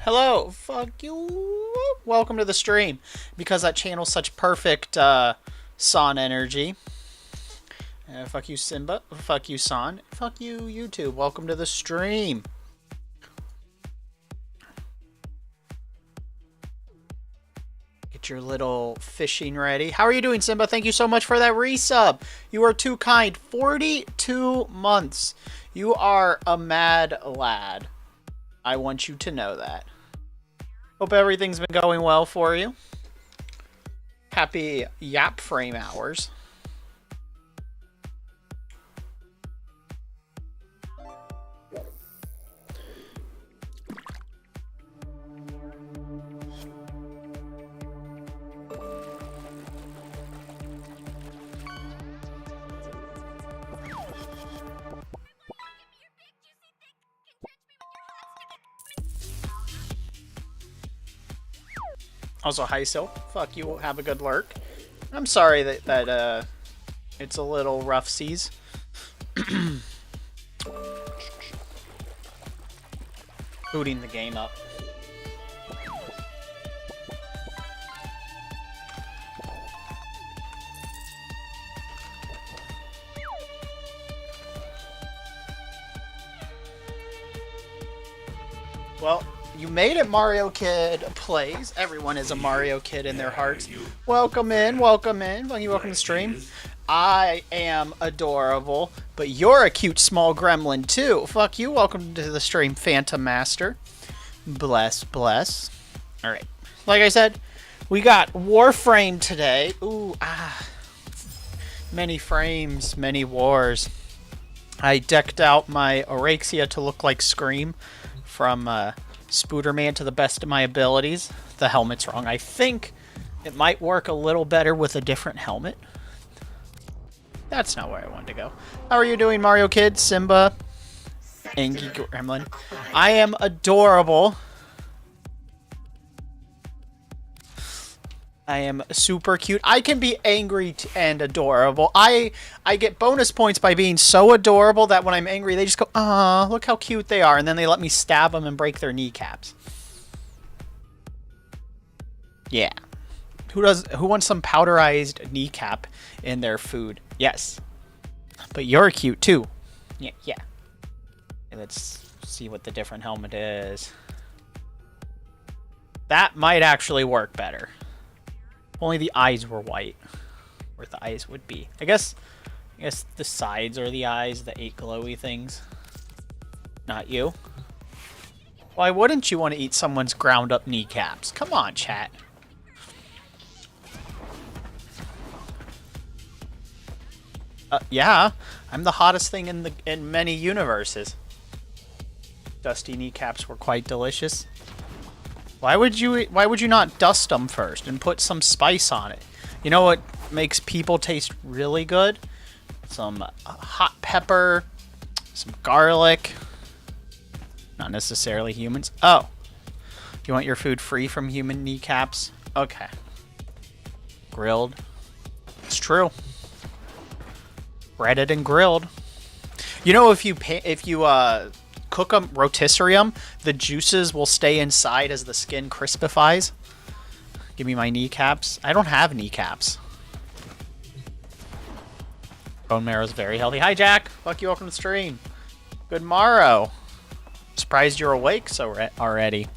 Hello, fuck you. Welcome to the stream. Because that channel's such perfect Son energy. Fuck you, Simba. Fuck you, Son. Fuck you, YouTube. Welcome to the stream. Get your little fishing ready. How are you doing, Simba? Thank you so much for that resub. You are too kind. 42 months. You are a mad lad. I want you to know that. Hope everything's been going well for you. Happy Yapframe hours. Also, hi, Silk. Fuck you. Have a good lurk. I'm sorry that it's a little rough seas. Booting the game up. Well, you made it, Mario Kid Plays. Everyone is a Mario Kid in their hearts. Welcome in, welcome in. Welcome to the stream. I am adorable, but you're a cute small gremlin too. Fuck you. Welcome to the stream, Phantom Master. Bless, bless. Alright. Like I said, we got Warframe today. Ooh, many frames, many wars. I decked out my Orexia to look like Scream from Spooderman to the best of my abilities. The helmet's wrong. I think it might work a little better with a different helmet. That's not where I wanted to go. How are you doing, Mario Kid? Simba? Angie Gremlin. I am adorable. I am super cute. I can be angry and adorable. I get bonus points by being so adorable that when I'm angry, they just go, "Aw, look how cute they are," and then they let me stab them and break their kneecaps. Yeah. Who wants some powderized kneecap in their food? Yes. But you're cute too. Yeah, yeah. Let's see what the different helmet is. That might actually work better. If only the eyes were white. Where the eyes would be. I guess the sides are the eyes, the 8 glowy things. Not you. Why wouldn't you want to eat someone's ground up kneecaps? Come on, chat. Yeah, I'm the hottest thing in many universes. Dusty kneecaps were quite delicious. Why would you not dust them first and put some spice on it? You know what makes people taste really good? Some hot pepper, some garlic. Not necessarily humans. Oh, you want your food free from human kneecaps? Okay. Grilled. It's true. Breaded and grilled. You know, if you cook them rotisserie them, the juices will stay inside as the skin crispifies. Give me my kneecaps. I don't have kneecaps. Bone marrow is very healthy. Hi, Jack. Fuck you. Welcome to the stream. Good morrow. Surprised you're awake so already.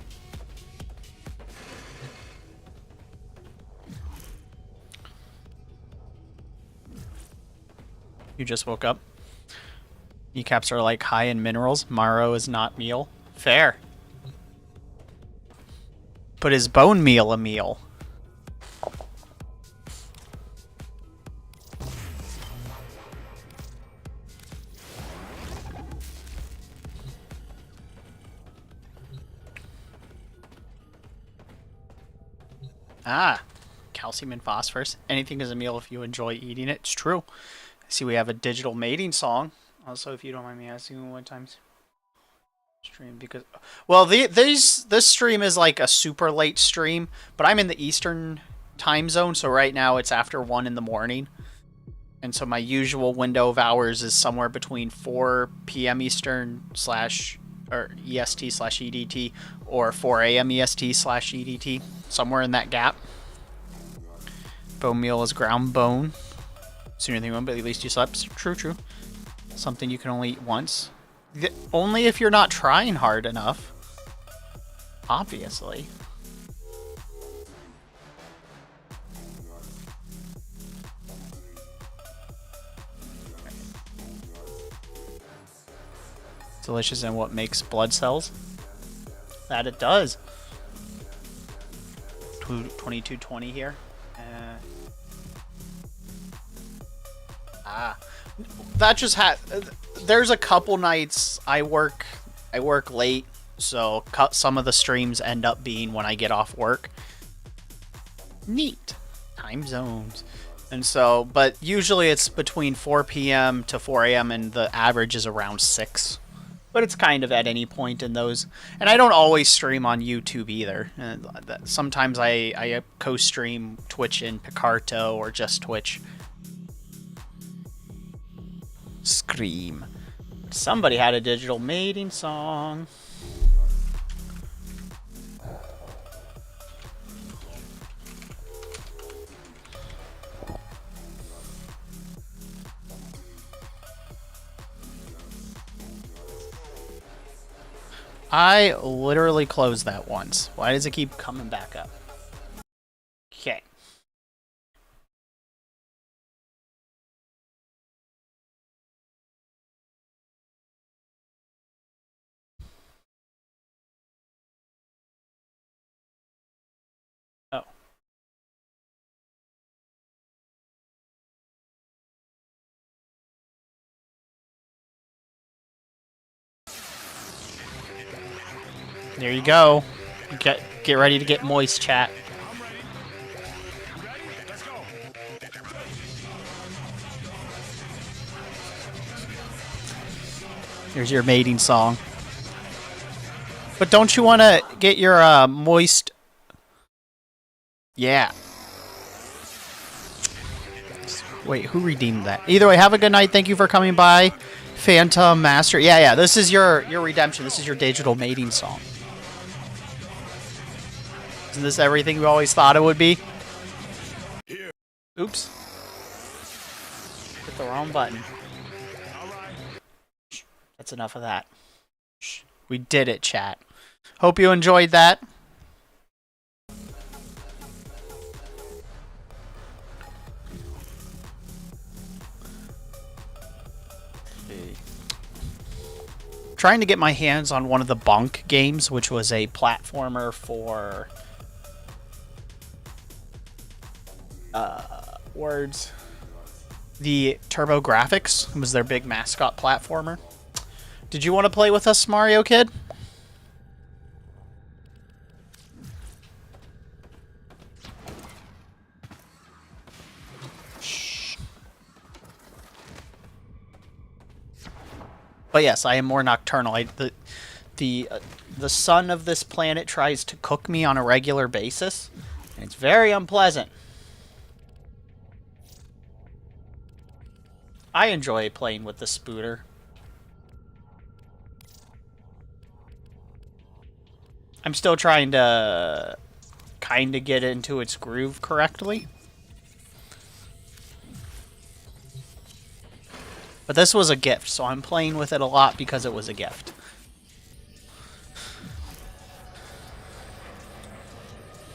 You just woke up. Kneecaps are like high in minerals. Marrow is not meal. Fair. But is bone meal a meal? Ah, calcium and phosphorus. Anything is a meal if you enjoy eating it. It's true. I see we have a digital mating song. Also, if you don't mind me asking, what time's stream? Because, well, this stream is like a super late stream, but I'm in the Eastern time zone, so right now it's after 1 in the morning. And so my usual window of hours is somewhere between 4 p.m. Eastern or EST/EDT or 4 a.m. EST/EDT, somewhere in that gap. Bone meal is ground bone. Sooner than you want, but at least you slept. True, true. Something you can only eat once. Only if you're not trying hard enough. Obviously. Delicious and what makes blood cells? That it does. 2220 here. That just there's a couple nights I work late, so some of the streams end up being when I get off work. Neat. Time zones. And so, but usually it's between 4 p.m. to 4 a.m. and the average is around 6. But it's kind of at any point in those. And I don't always stream on YouTube either. Sometimes I co-stream Twitch and Picarto or just Twitch. Scream. Somebody had a digital mating song. I literally closed that once. Why does it keep coming back up? Okay. Oh. There you go. Get ready to get moist, chat. Here's your mating song. But don't you want to get your moist... Yeah. Wait, who redeemed that? Either way, have a good night. Thank you for coming by. Phantom Master. Yeah. This is your redemption. This is your digital mating song. Isn't this everything we always thought it would be? Oops. Hit the wrong button. That's enough of that. We did it, chat. Hope you enjoyed that. Trying to get my hands on one of the Bunk games, which was a platformer for words. The TurboGrafx was their big mascot platformer. Did you want to play with us, Mario Kid? Shh. But yes, I am more nocturnal. The sun of this planet tries to cook me on a regular basis, and it's very unpleasant. I enjoy playing with the spooter. I'm still trying to kind of get into its groove correctly. But this was a gift, so I'm playing with it a lot because it was a gift.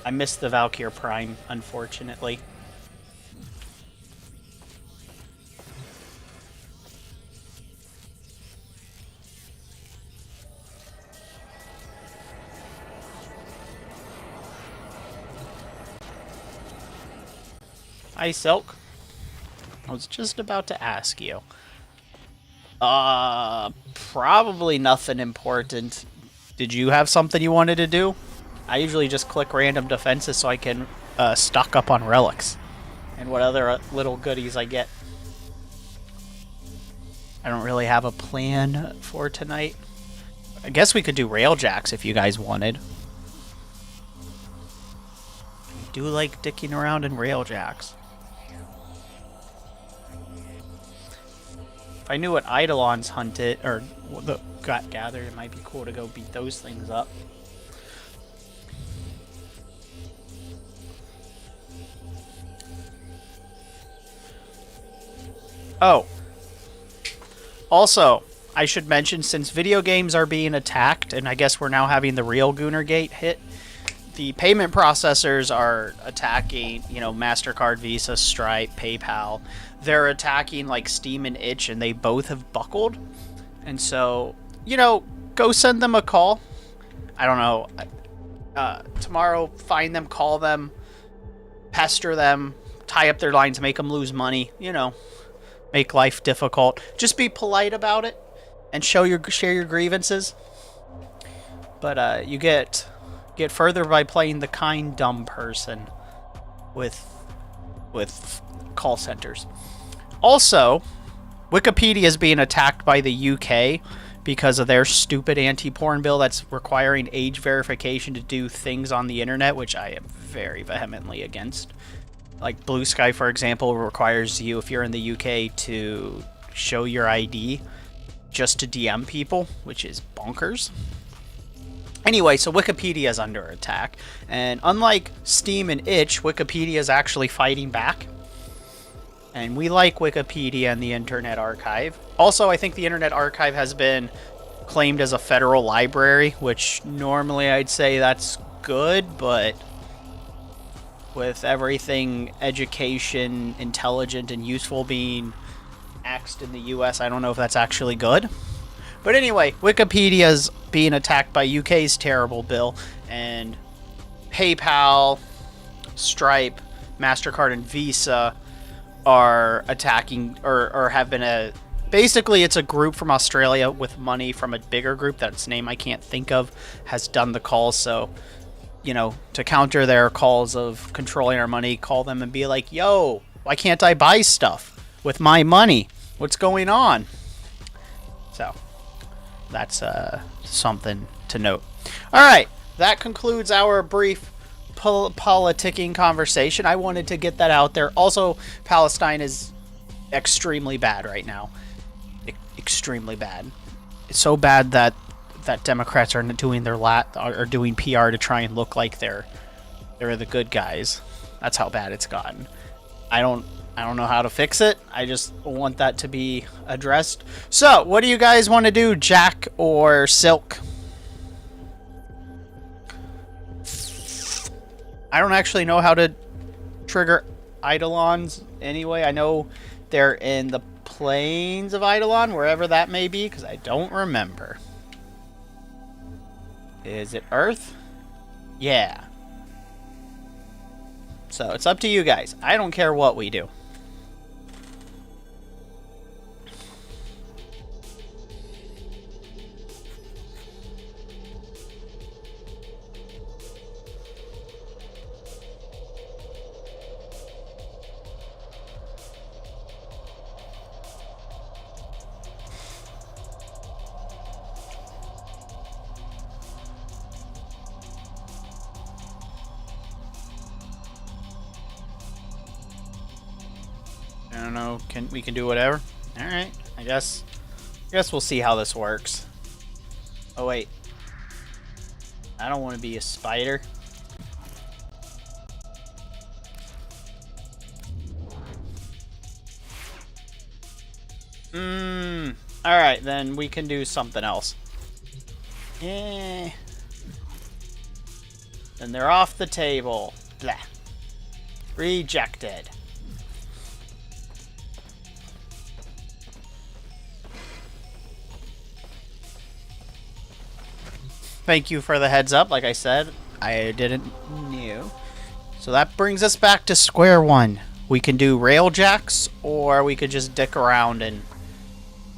I missed the Valkyr Prime, unfortunately. Hi, Silk. I was just about to ask you. Probably nothing important. Did you have something you wanted to do? I usually just click random defenses so I can stock up on relics. And what other little goodies I get. I don't really have a plan for tonight. I guess we could do railjacks if you guys wanted. I do like dicking around in railjacks. If I knew what Eidolons hunted, or got gathered, it might be cool to go beat those things up. Oh. Also, I should mention, since video games are being attacked, and I guess we're now having the real Goonergate hit, the payment processors are attacking, you know, MasterCard, Visa, Stripe, PayPal. They're attacking like Steam and Itch, and they both have buckled. And so, you know, go send them a call. I don't know. Tomorrow, find them, call them, pester them, tie up their lines, make them lose money, you know, make life difficult. Just be polite about it and share your grievances. But you get further by playing the kind dumb person with call centers. Also, Wikipedia is being attacked by the UK because of their stupid anti-porn bill that's requiring age verification to do things on the internet, which I am very vehemently against. Like Blue Sky, for example, requires you, if you're in the UK, to show your ID just to DM people, which is bonkers. Anyway, so Wikipedia is under attack, and unlike Steam and Itch, Wikipedia is actually fighting back. And we like Wikipedia and the Internet Archive. Also, I think the Internet Archive has been claimed as a federal library, which normally I'd say that's good, but with everything education, intelligent, and useful being axed in the US, I don't know if that's actually good. But anyway, Wikipedia's being attacked by UK's terrible bill, and PayPal, Stripe, MasterCard, and Visa are attacking, or have been basically it's a group from Australia with money from a bigger group that's name I can't think of, has done the calls. So, you know, to counter their calls of controlling our money, call them and be like, yo, why can't I buy stuff with my money? What's going on? So, That's something to note. All right, that concludes our brief politicking conversation. I wanted to get that out there. Also, Palestine is extremely bad right now. Extremely bad. It's so bad that Democrats are doing are doing PR to try and look like they're the good guys. That's how bad it's gotten. I don't know how to fix it. I just want that to be addressed. So, what do you guys want to do, Jack or Silk? I don't actually know how to trigger Eidolons anyway. I know they're in the plains of Eidolon, wherever that may be, because I don't remember. Is it Earth? Yeah. So it's up to you guys. I don't care what we do. I don't know. We can do whatever. All right. I guess we'll see how this works. Oh wait. I don't want to be a spider. All right, then we can do something else. Then they're off the table. Blah. Rejected. Thank you for the heads up. Like I said, I didn't know. So that brings us back to square one. We can do railjacks, or we could just dick around and...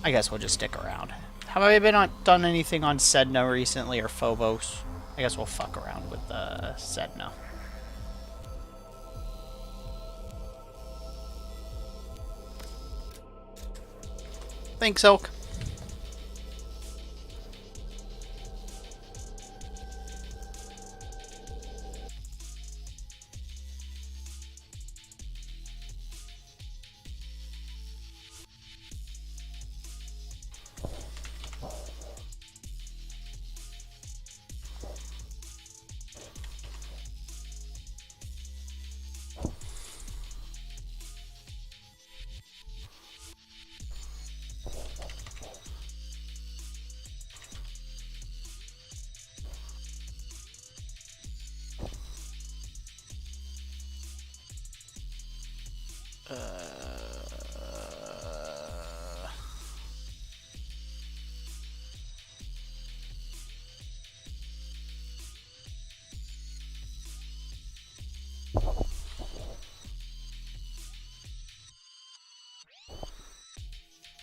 I guess we'll just stick around. Have I done anything on Sedna recently, or Phobos? I guess we'll fuck around with Sedna. Thanks, Oak.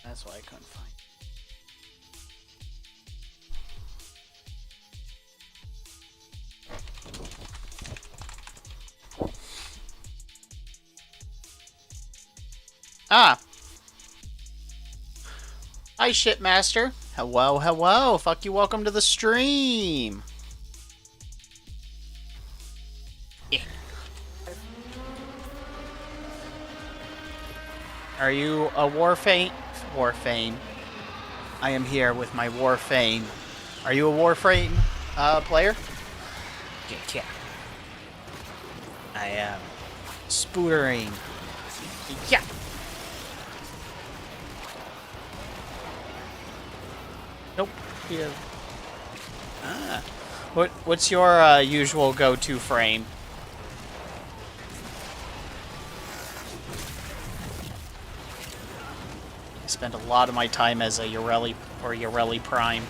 That's why I couldn't find. Ah. Hi, Shipmaster. Hello, hello. Fuck you, welcome to the stream. Yeah. Are you a Warframe? Warframe. I am here with my Warframe. Are you a Warframe player? Yeah. I am spootering. Yeah. Nope. Yeah. Ah. What's your usual go-to frame? I spend a lot of my time as a Yoreli or Yoreli Prime.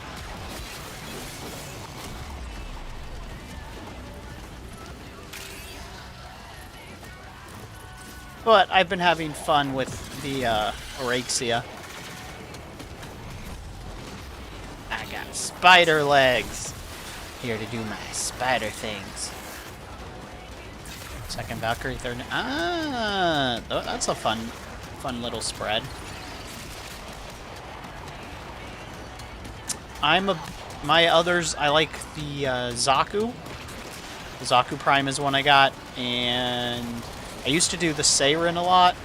But I've been having fun with the Orexia. I got spider legs. Here to do my spider things. Second Valkyrie, third... Ah! That's a fun little spread. My others, I like the Zaku. The Zaku Prime is one I got, and I used to do the Seirin a lot,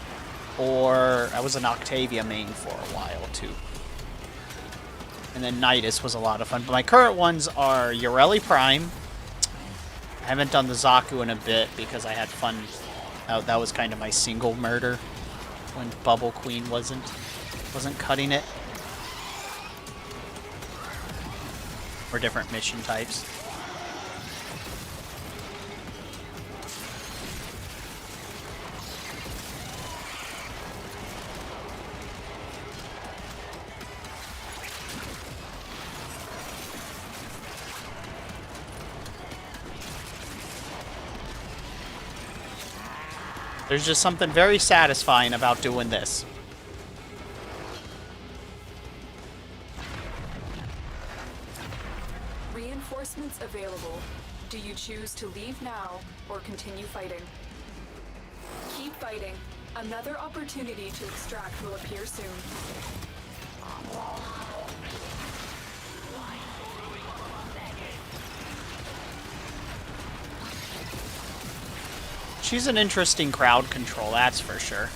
or I was an Octavia main for a while too. And then Nidus was a lot of fun. But my current ones are Yoreli Prime. I haven't done the Zaku in a bit because I had fun. That was kind of my single murder when Bubble Queen wasn't cutting it. Or different mission types. There's just something very satisfying about doing this. Reinforcements available. Do you choose to leave now or continue fighting? Keep fighting. Another opportunity to extract will appear soon. She's an interesting crowd control, that's for sure.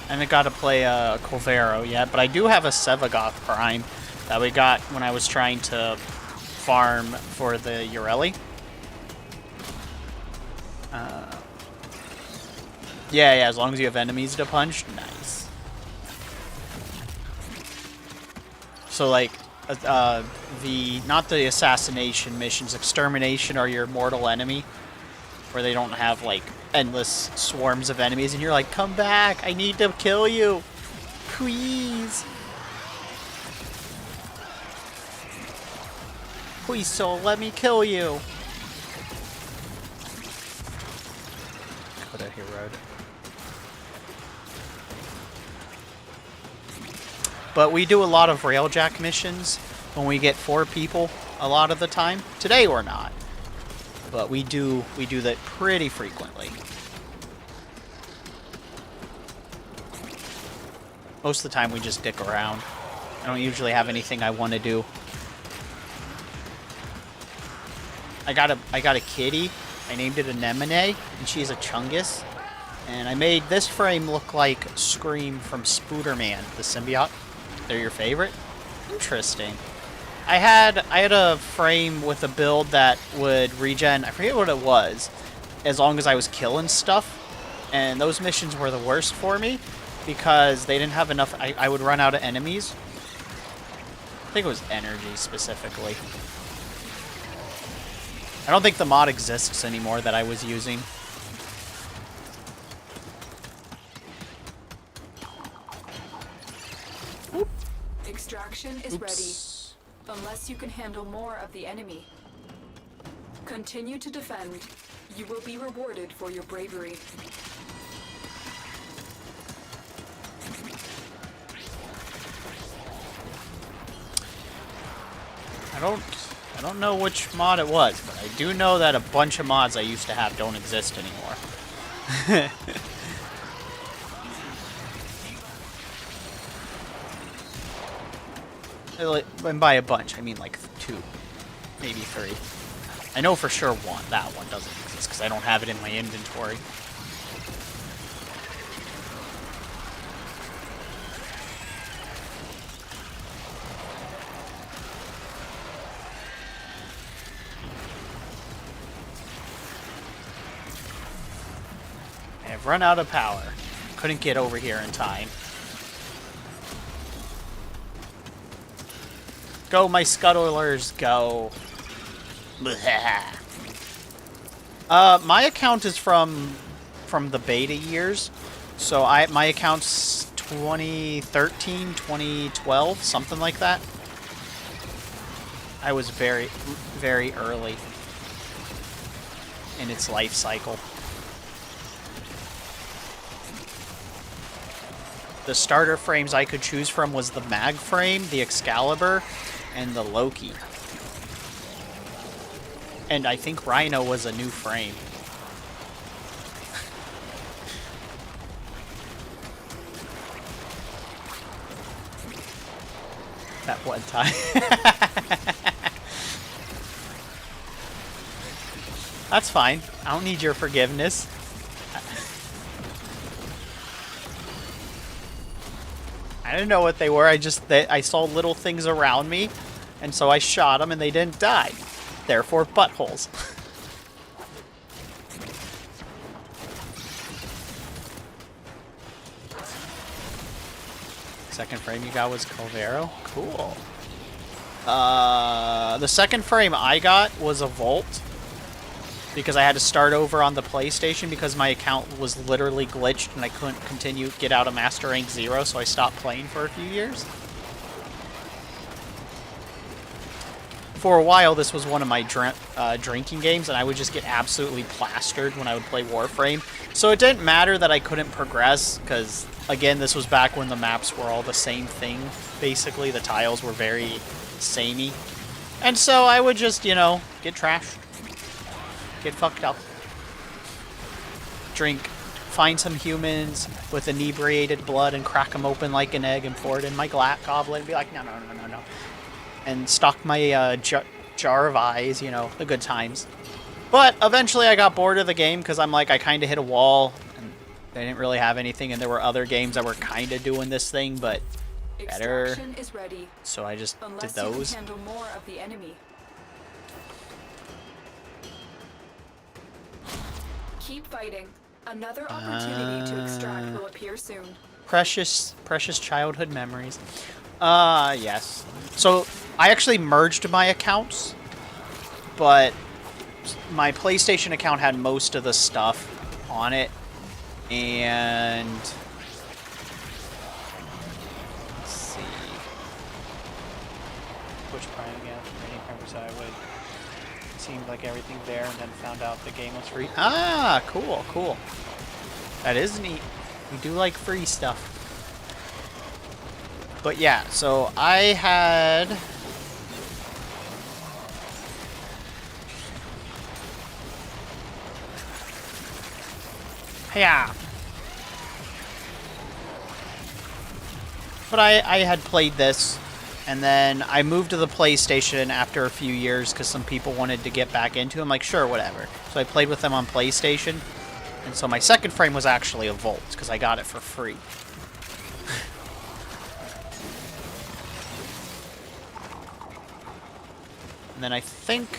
I haven't got to play Colvero yet, but I do have a Sevagoth Prime that we got when I was trying to farm for the Yoreli. Yeah, as long as you have enemies to punch, nice. So like, not the assassination missions, extermination are your mortal enemy, where they don't have like endless swarms of enemies, and you're like, come back, I need to kill you, please. Please, soul, let me kill you. Go to hero. But we do a lot of railjack missions when we get 4 people a lot of the time. Today we're not. But we do that pretty frequently. Most of the time we just dick around. I don't usually have anything I want to do. I got a kitty. I named it Anemone, and she's a Chungus. And I made this frame look like Scream from Spooderman, the symbiote. They're your favorite? Interesting. I had a frame with a build that would regen, I forget what it was, as long as I was killing stuff. And those missions were the worst for me because they didn't have enough. I would run out of enemies. I think it was energy specifically. I don't think the mod exists anymore that I was using. Extraction is ready, unless you can handle more of the enemy. Continue to defend. You will be rewarded for your bravery. I don't know which mod it was, but I do know that a bunch of mods I used to have don't exist anymore. And by a bunch, I mean like 2, maybe 3. I know for sure that one doesn't exist because I don't have it in my inventory. I've run out of power. Couldn't get over here in time. Go, my scuttlers, go. My account is from the beta years. So my account's 2013, 2012, something like that. I was very, very early in its life cycle. The starter frames I could choose from was the Mag frame, the Excalibur, and the Loki. And I think Rhino was a new frame. that one time. That's fine. I don't need your forgiveness. I didn't know what they were. I saw little things around me, and so I shot them, and they didn't die. Therefore, buttholes. Second frame you got was Calvero? Cool. The second frame I got was a Volt. Because I had to start over on the PlayStation because my account was literally glitched and I couldn't get out of Master Rank 0, so I stopped playing for a few years. For a while, this was one of my drinking games, and I would just get absolutely plastered when I would play Warframe. So it didn't matter that I couldn't progress, because, again, this was back when the maps were all the same thing, basically. The tiles were very samey. And so I would just, you know, get trashed. Get fucked up. Drink. Find some humans with inebriated blood and crack them open like an egg and pour it in my goblet and be like, no, no, no, no, no. And stock my jar of eyes, you know, the good times. But eventually I got bored of the game because I'm like, I kind of hit a wall and they didn't really have anything, and there were other games that were kind of doing this thing, but better. Is ready, so I just unless did those. You can handle more of the enemy. Keep fighting. Another opportunity to extract will appear soon. Precious childhood memories. Yes. So, I actually merged my accounts, but my PlayStation account had most of the stuff on it, and let's see. Which Prime again? Many Prime I would. Seemed like everything there, and then found out the game was free. Ah, cool, cool. That is neat. We do like free stuff. But yeah, so I had... Yeah. But I had played this. And then I moved to the PlayStation after a few years because some people wanted to get back into it. I'm like, sure, whatever. So I played with them on PlayStation. And so my second frame was actually a Volt because I got it for free. And then I think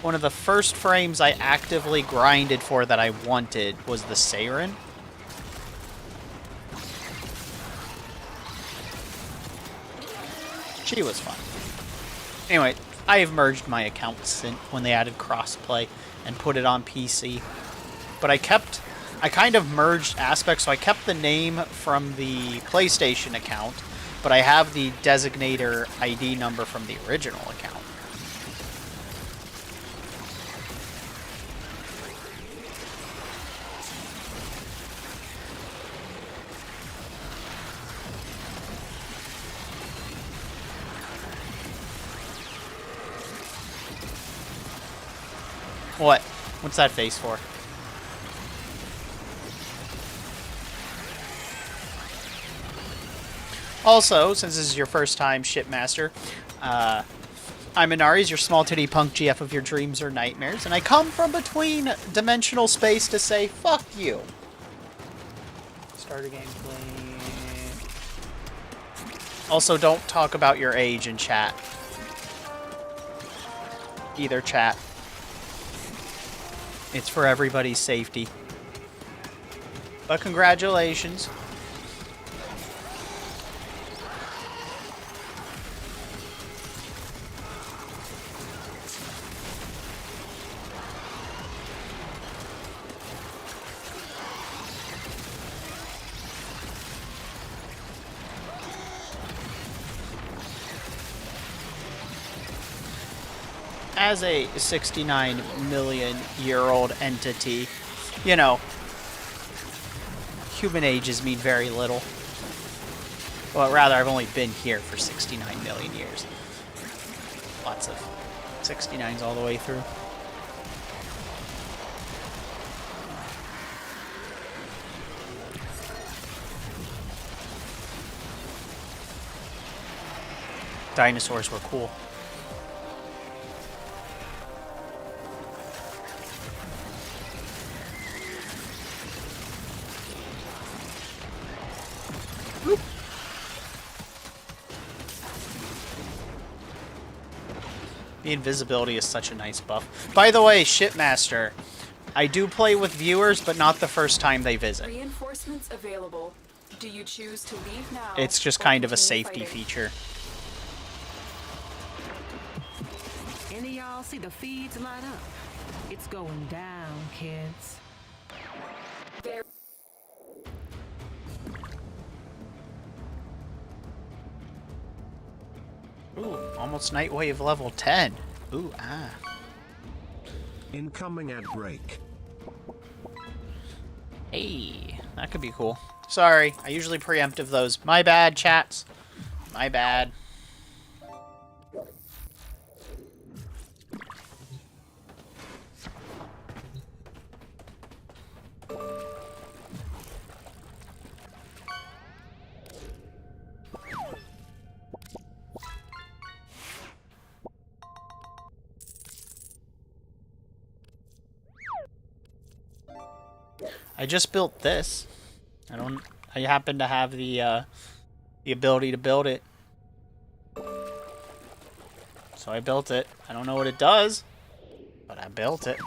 one of the first frames I actively grinded for that I wanted was the Siren. She was fun. Anyway, I have merged my accounts since when they added crossplay and put it on PC. But I kind of merged aspects, so I kept the name from the PlayStation account, but I have the designator ID number from the original account. What? What's that face for? Also, since this is your first time Shipmaster, I'm Inari's your small titty punk GF of your dreams or nightmares, and I come from between dimensional space to say, fuck you. Start a gameplay. Also, don't talk about your age in chat. Either chat. It's for everybody's safety. But congratulations. As a 69 million year old entity, you know, human ages mean very little. Well, rather, I've only been here for 69 million years. Lots of 69s all the way through. Dinosaurs were cool. Boop. The invisibility is such a nice buff. By the way, Shipmaster, I do play with viewers, but not the first time they visit. Reinforcements available. Do you choose to leave now? It's just kind of a safety feature. Any of y'all see the feeds light up? It's going down, kids. There. Ooh, almost Nightwave level 10. Ooh, ah. Incoming at break. Hey, that could be cool. Sorry, I usually preemptive those. My bad, chats. My bad. I just built this. I happen to have the ability to build it. So I built it. I don't know what it does, but I built it.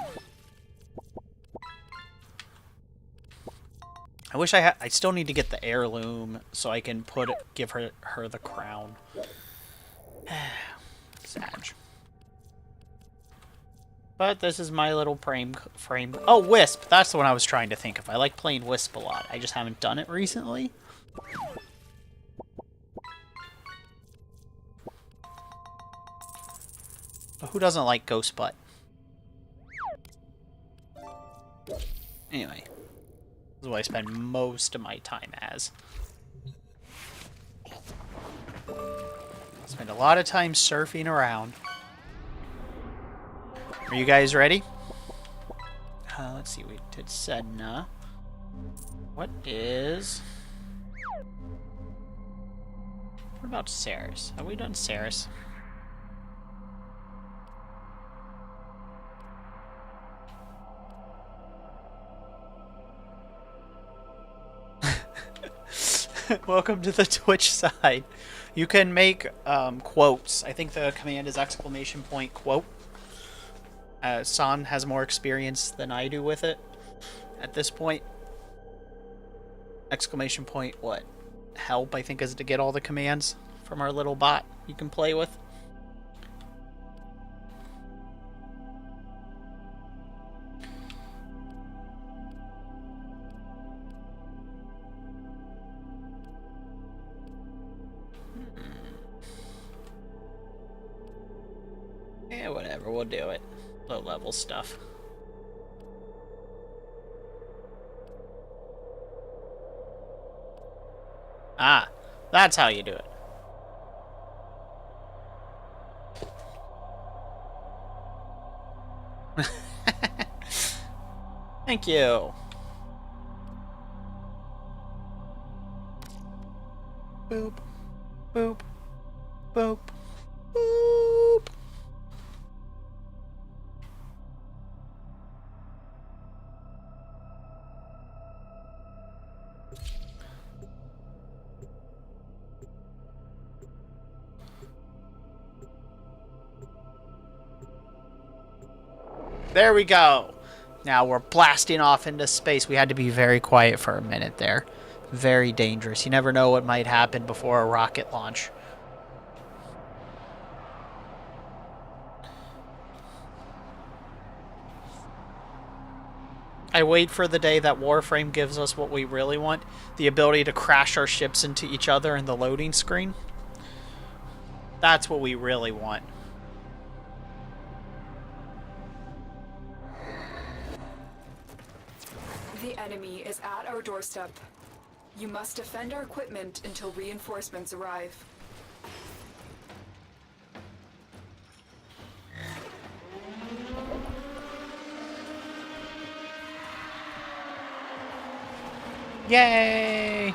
I wish I still need to get the heirloom so I can give her the crown. Sag. But this is my little frame. Oh, Wisp. That's the one I was trying to think of. I like playing Wisp a lot. I just haven't done it recently. But who doesn't like Ghost Butt? Anyway. This is what I spend most of my time as. Spend a lot of time surfing around. Are you guys ready? Let's see, we did Sedna. What about Ceres? Have we done Ceres? Welcome to the Twitch side. You can make quotes. I think the command is !quote. San has more experience than I do with it at this point. ! What? Help, I think, is to get all the commands from our little bot you can play with. Yeah, whatever, we'll do it. Low level stuff. Ah, that's how you do it. Thank you. Boop, boop, boop, boop. There we go. Now we're blasting off into space. We had to be very quiet for a minute there. Very dangerous. You never know what might happen before a rocket launch. I wait for the day that Warframe gives us what we really want. The ability to crash our ships into each other in the loading screen. That's what we really want. The enemy is at our doorstep. You must defend our equipment until reinforcements arrive. Yay!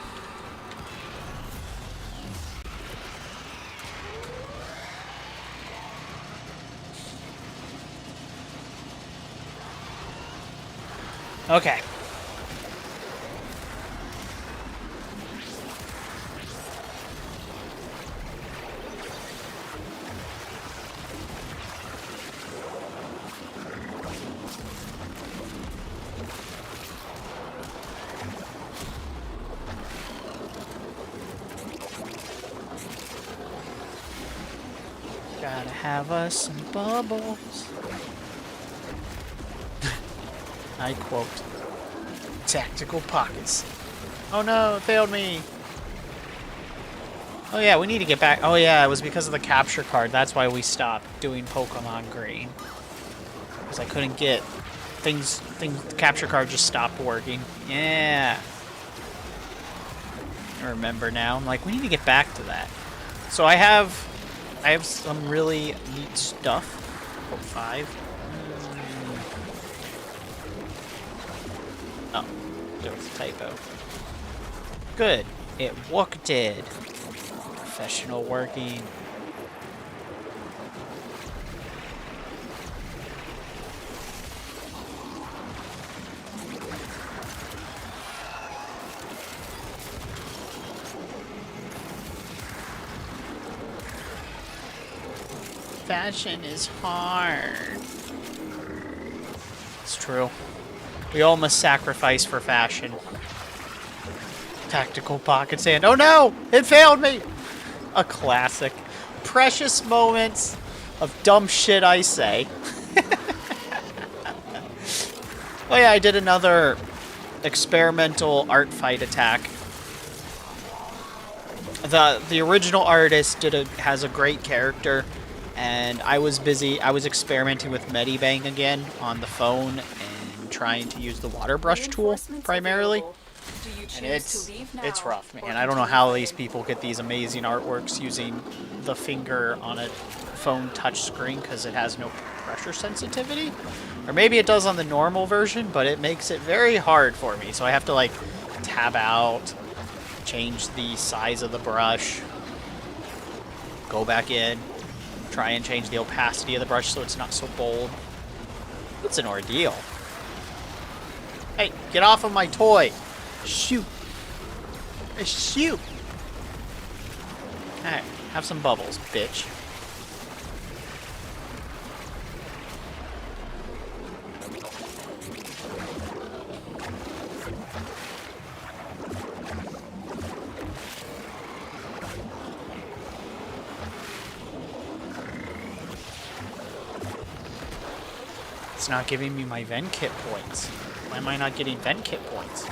Okay. Gotta have us some bubbles. I quote, tactical pockets. Oh no, it failed me. Oh yeah, we need to get back. Oh yeah, it was because of the capture card. That's why we stopped doing Pokemon Green. Because I couldn't get things, the capture card just stopped working. Yeah. I remember now. I'm like, we need to get back to that. So I have some really neat stuff. Oh, 5. Oh, there was a typo. Good. It worked. Professional working. Fashion is hard. It's true. We all must sacrifice for fashion. Tactical pocket sand. Oh no! It failed me! A classic. Precious moments of dumb shit I say. Oh yeah, I did another experimental art fight attack. The original artist has a great character, and I was busy. I was experimenting with Medibang again on the phone and trying to use the water brush tool primarily. And it's rough, man. I don't know how these people get these amazing artworks using the finger on a phone touch screen because it has no pressure sensitivity. Or maybe it does on the normal version, but it makes it very hard for me. So I have to like tab out, change the size of the brush, go back in, try and change the opacity of the brush so it's not so bold. It's an ordeal. Hey, get off of my toy! Shoot! Shoot! Alright, have some bubbles, bitch. It's not giving me my Ven Kit points. Why am I not getting Ven Kit points?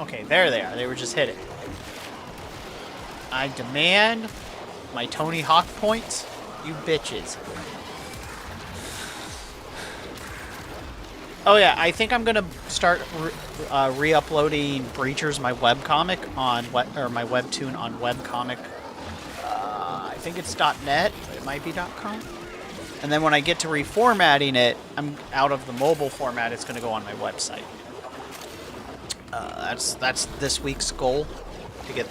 Okay, there they are. They were just hidden. I demand my Tony Hawk points, you bitches. Oh yeah, I think I'm gonna start re-uploading Breachers, my webcomic on my webtoon on webcomic. I think it's .net, but it might be .com. And then when I get to reformatting it, I'm out of the mobile format. It's gonna go on my website. That's this week's goal, to get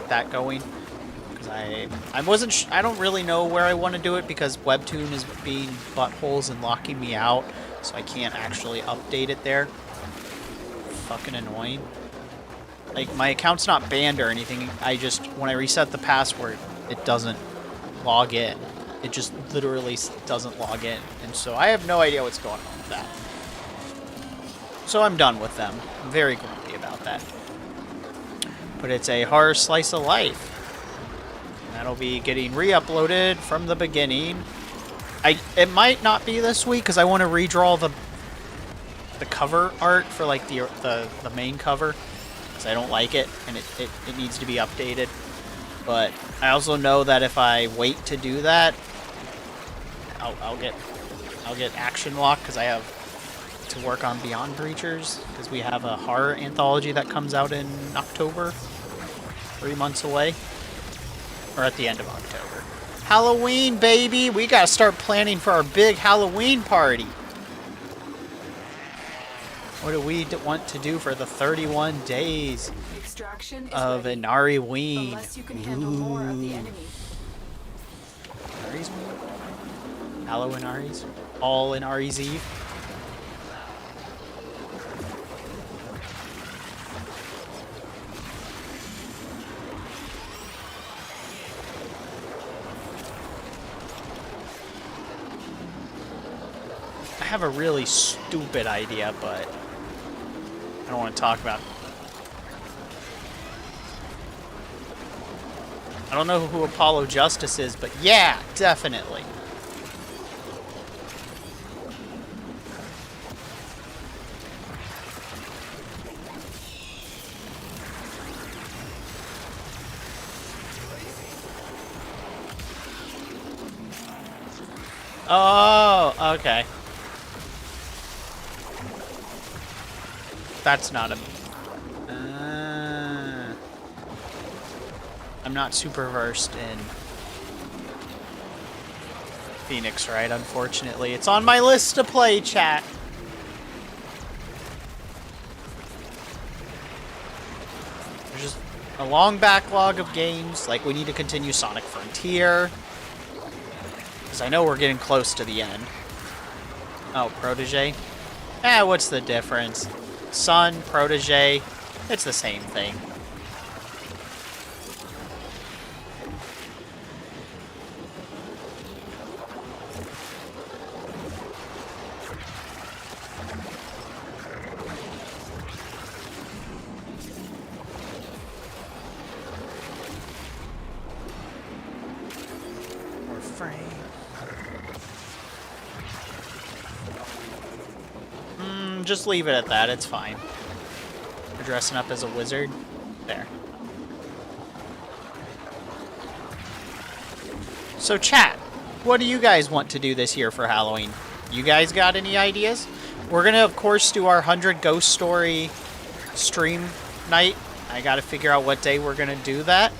that going. Because I don't really know where I want to do it because Webtoon is being buttholes and locking me out, so I can't actually update it there. Fucking annoying. Like, my account's not banned or anything. When I reset the password, it doesn't log in. It just literally doesn't log in, and so I have no idea what's going on with that. So I'm done with them. I'm very grumpy about that. But it's a horror slice of life. That'll be getting re-uploaded from the beginning. It might not be this week because I want to redraw the cover art for like the main cover because I don't like it and it needs to be updated. But I also know that if I wait to do that, I'll get action lock because I have to work on Beyond Breachers because we have a horror anthology that comes out in October, 3 months away, or at the end of October. Halloween, baby! We gotta start planning for our big Halloween party. What do we want to do for the 31 days of Inari Ween? Unless you can handle more of the enemy. Inari's Ween? Hallow Inaris? All Inaris Eve? have a really stupid idea, but I don't want to talk about it. I don't know who Apollo Justice is, but yeah, definitely. Oh, okay. That's not a... I'm not super versed in Phoenix Wright, unfortunately. It's on my list to play, chat. There's just a long backlog of games. Like, we need to continue Sonic Frontier. Because I know we're getting close to the end. Oh, Protege? What's the difference? Son, Protege, it's the same thing. Just leave it at that, it's fine. We're dressing up as a wizard. There. So chat, what do you guys want to do this year for Halloween? You guys got any ideas? We're gonna, of course, do our 100 Ghost Story stream night. I gotta figure out what day we're gonna do that.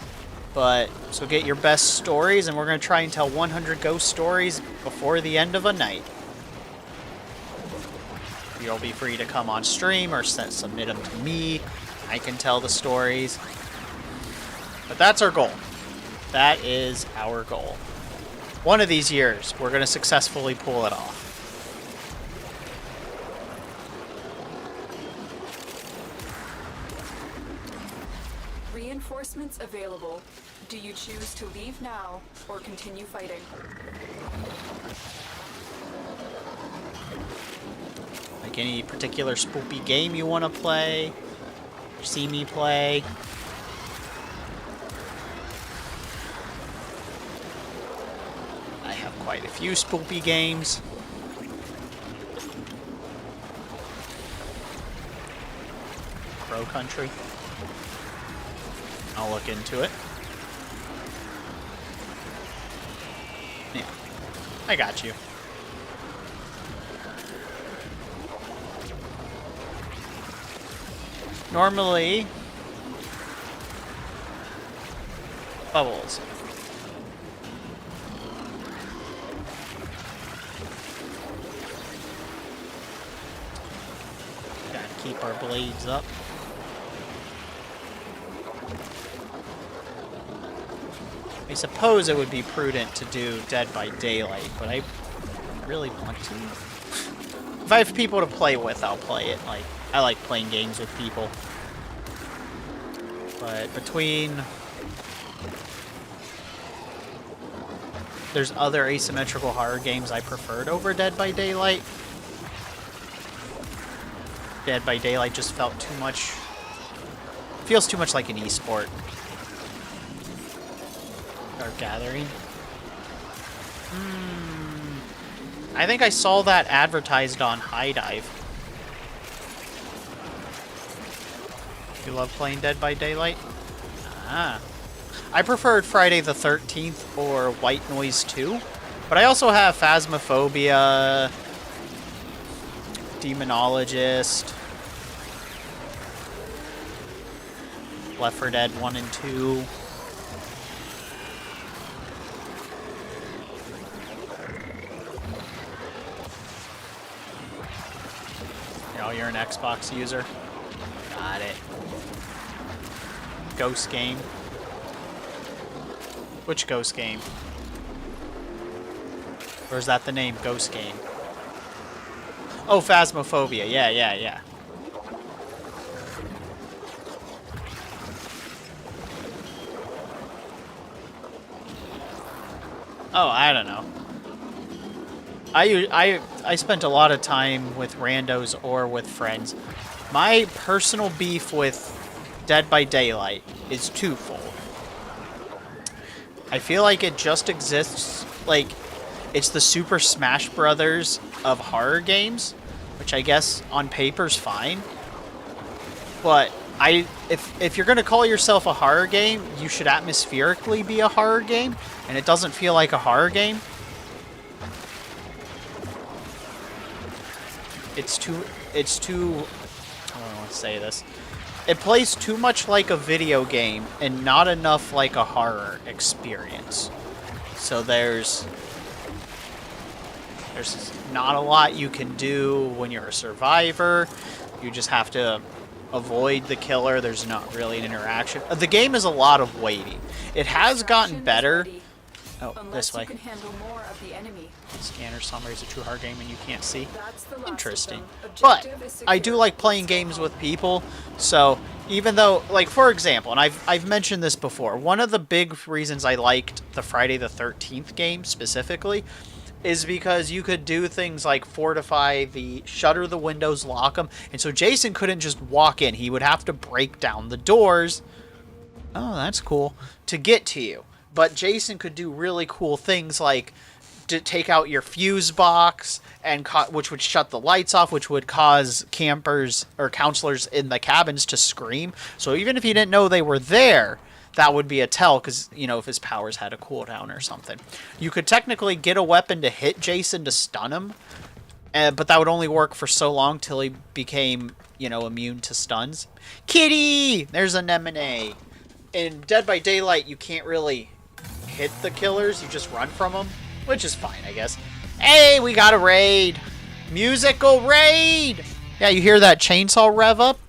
But, so get your best stories, and we're gonna try and tell 100 ghost stories before the end of a night. You'll be free to come on stream or submit them to me. I can tell the stories. But that's our goal. That is our goal. One of these years, we're going to successfully pull it off. Reinforcements available. Do you choose to leave now or continue fighting? Like any particular spoopy game you want to play, or see me play. I have quite a few spoopy games. Crow Country. I'll look into it. Yeah, I got you. Normally, bubbles. Gotta keep our blades up. I suppose it would be prudent to do Dead by Daylight, but I really want to. If I have people to play with, I'll play it. Like, I like playing games with people. But between... There's other asymmetrical horror games I preferred over Dead by Daylight. Dead by Daylight just felt too much... Feels too much like an esport. Dark Gathering. I think I saw that advertised on High Dive. You love playing Dead by Daylight? Ah. I preferred Friday the 13th or White Noise 2. But I also have Phasmophobia, Demonologist, Left 4 Dead 1 and 2. Oh, you're an Xbox user? Got it. Ghost game. Which ghost game? Or is that the name? Ghost game. Oh, Phasmophobia. Yeah. Oh, I don't know. I spent a lot of time with randos or with friends. My personal beef with Dead by Daylight is twofold. I feel like it just exists, like, it's the Super Smash Brothers of horror games, which I guess on paper's fine. But if you're gonna call yourself a horror game, you should atmospherically be a horror game, and it doesn't feel like a horror game. It's too, I don't want to say this. It plays too much like a video game and not enough like a horror experience. So there's not a lot you can do when you're a survivor. You just have to avoid the killer. There's not really an interaction. The game is a lot of waiting. It has gotten better. Oh, this way. Scanner summary is a true horror game and you can't see. Interesting. But I do like playing games with people. So even though, like, for example, and I've mentioned this before, one of the big reasons I liked the Friday the 13th game specifically is because you could do things like shutter the windows, lock them, and so Jason couldn't just walk in. He would have to break down the doors. Oh, that's cool. To get to you. But Jason could do really cool things like to take out your fuse box, and which would shut the lights off, which would cause campers or counselors in the cabins to scream. So even if you didn't know they were there, that would be a tell, because, you know, if his powers had a cooldown or something. You could technically get a weapon to hit Jason to stun him, but that would only work for so long till he became, you know, immune to stuns. Kitty! There's an M&A. In Dead by Daylight, you can't really hit the killers, you just run from them, which is fine, I guess. Hey, we got a raid! Musical raid! Yeah, you hear that chainsaw rev up?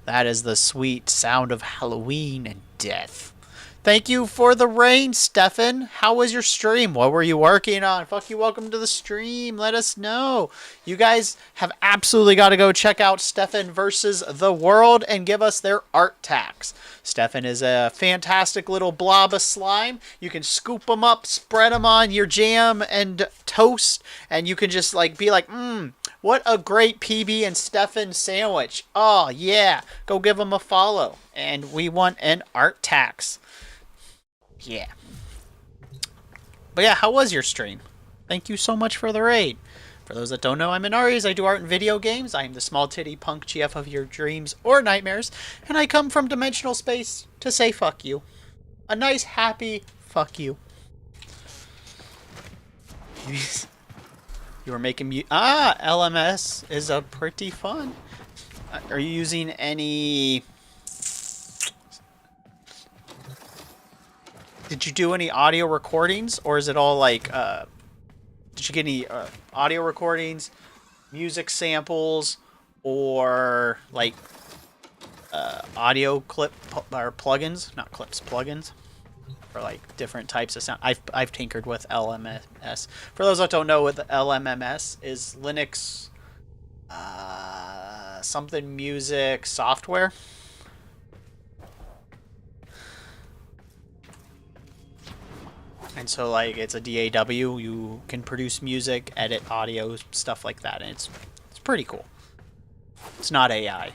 That is the sweet sound of Halloween and death. Thank you for the rain, Stefan. How was your stream? What were you working on? Fuck you, welcome to the stream. Let us know. You guys have absolutely got to go check out Stefan versus the World and give us their art tax. Stefan is a fantastic little blob of slime. You can scoop them up, spread them on your jam and toast, and you can just like be like, what a great PB and Stefan sandwich. Oh, yeah. Go give them a follow. And we want an art tax. Yeah. But yeah, how was your stream? Thank you so much for the raid. For those that don't know, I'm Inaris. I do art and video games. I am the small titty punk GF of your dreams or nightmares. And I come from dimensional space to say fuck you. A nice, happy fuck you. You were making LMS is a pretty fun. Are you using any... Did you do any audio recordings, or is it all like, did you get any audio recordings, music samples, or like audio clip or plugins? Not clips, plugins for like different types of sound. I've tinkered with LMS. For those that don't know what the LMMS is, Linux something music software. And so, like, it's a DAW. You can produce music, edit audio, stuff like that, and it's pretty cool. It's not AI.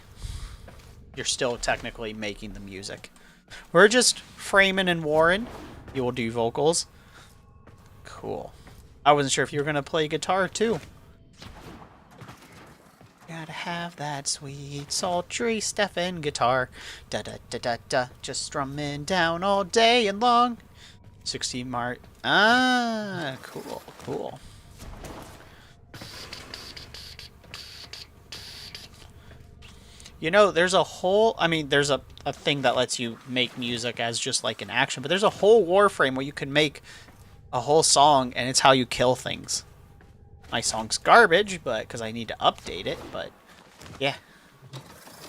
You're still technically making the music. We're just Freeman and Warren. You will do vocals. Cool. I wasn't sure if you were gonna play guitar too. Gotta have that sweet, sultry Stefan guitar. Da da da da da. Just strumming down all day and long. 60 mark. Ah, cool, cool. You know, there's a whole... I mean, there's a thing that lets you make music as just like an action, but there's a whole Warframe where you can make a whole song, and it's how you kill things. My song's garbage, but because I need to update it, but yeah.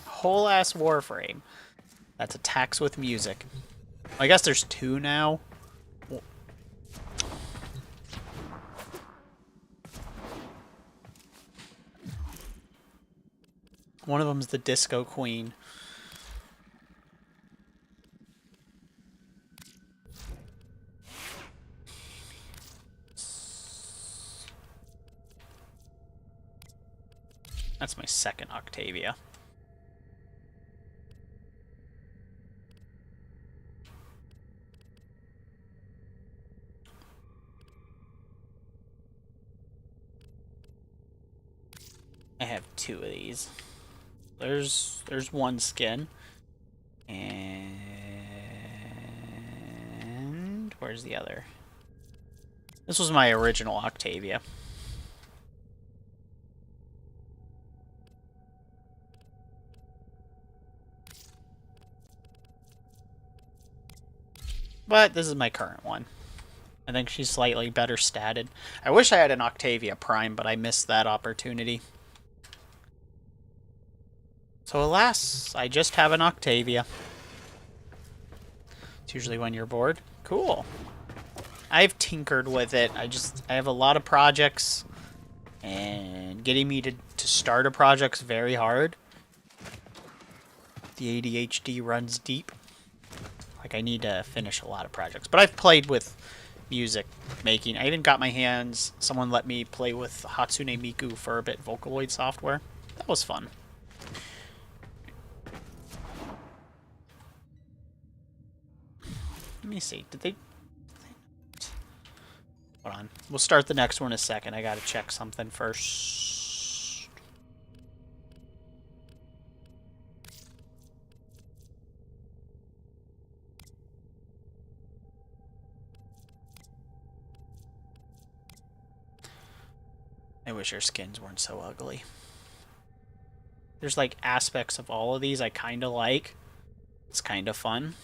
Whole ass Warframe. That's attacks with music. I guess there's 2 now. One of them's the Disco Queen. That's my second Octavia. I have 2 of these. There's one skin. And where's the other? This was my original Octavia. But this is my current one. I think she's slightly better statted. I wish I had an Octavia Prime, but I missed that opportunity. So alas, I just have an Octavia. It's usually when you're bored. Cool. I've tinkered with it. I have a lot of projects, and getting me to start a project's very hard. The ADHD runs deep. Like, I need to finish a lot of projects. But I've played with music making. I even got my hands... Someone let me play with Hatsune Miku for a bit, Vocaloid software. That was fun. Let me see. Did they... Hold on. We'll start the next one in a second. I gotta check something first. I wish our skins weren't so ugly. There's like aspects of all of these I kind of like. It's kind of fun.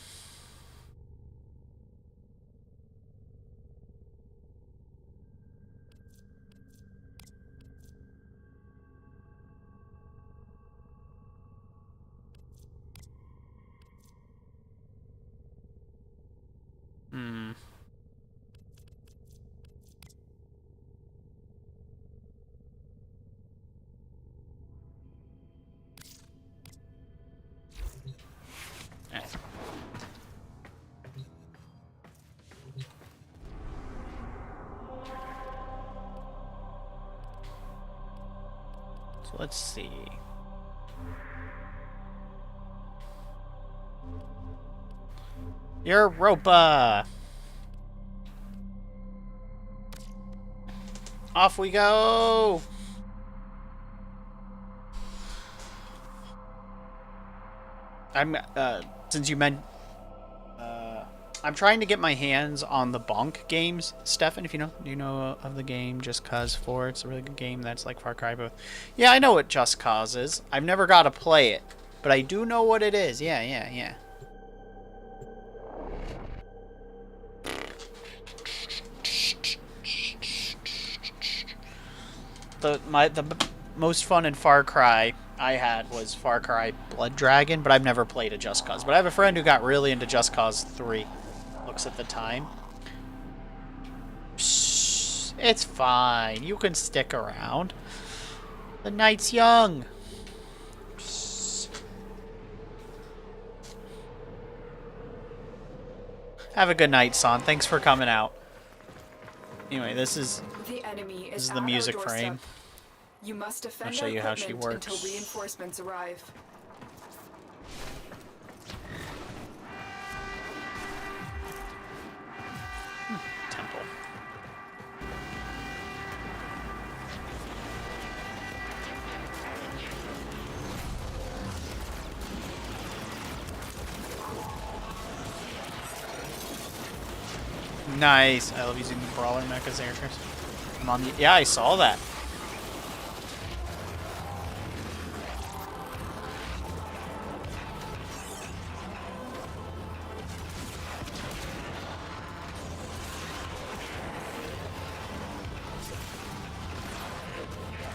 So let's see. Europa! Off we go! Since you meant, I'm trying to get my hands on the Bonk games. Stefan, if you know, do you know of the game Just Cause 4? It's a really good game that's like Far Cry both. Yeah, I know what Just Cause is. I've never got to play it, but I do know what it is. Yeah. The most fun in Far Cry I had was Far Cry Blood Dragon, but I've never played a Just Cause. But I have a friend who got really into Just Cause 3. Looks at the time. Psst, it's fine. You can stick around. The night's young. Psst. Have a good night, son. Thanks for coming out. Anyway, this is the music frame. You must defend I'll show you how she equipment works. until reinforcements arrive. Temple. Nice. I love using the brawler mechas airships. I'm on the... Yeah, I saw that.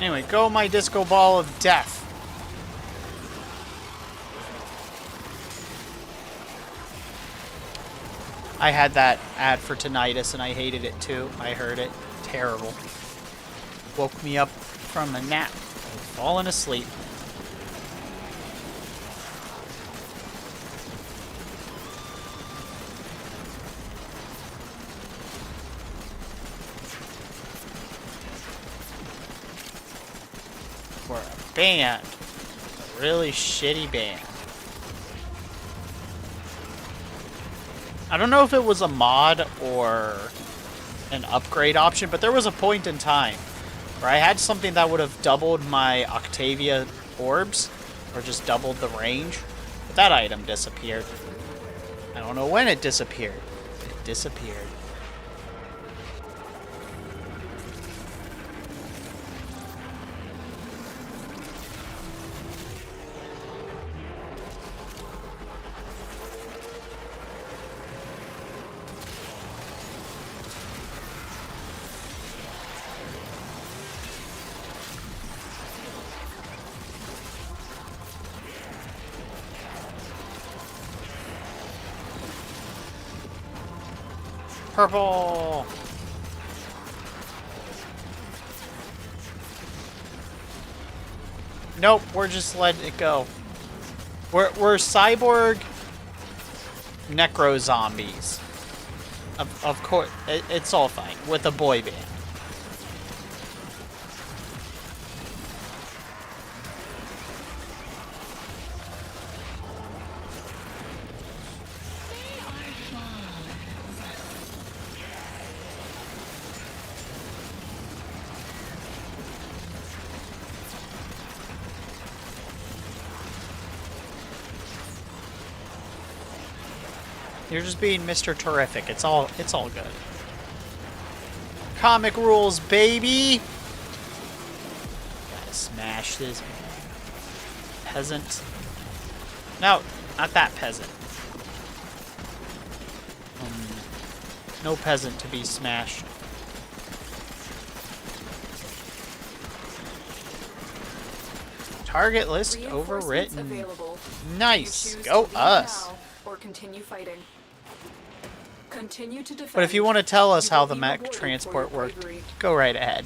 Anyway, go my disco ball of death. I had that ad for tinnitus and I hated it too. I heard it. Terrible. Woke me up from a nap. I'd fallen asleep. band. A really shitty band. I don't know if it was a mod or an upgrade option, but there was a point in time where I had something that would have doubled my Octavia orbs, or just doubled the range, but that item disappeared. I don't know when it disappeared. It disappeared. Purple! Nope, we're just letting it go. We're cyborg necro zombies. Of course, it's all fine with a boy band. You're just being Mr. Terrific. It's all good. Comic rules, baby. Gotta smash this peasant. No, not that peasant. No peasant to be smashed. Target list overwritten. Nice. Go us. Or continue fighting. Continue to defend. But if you want to tell us how the mech transport worked, go right ahead.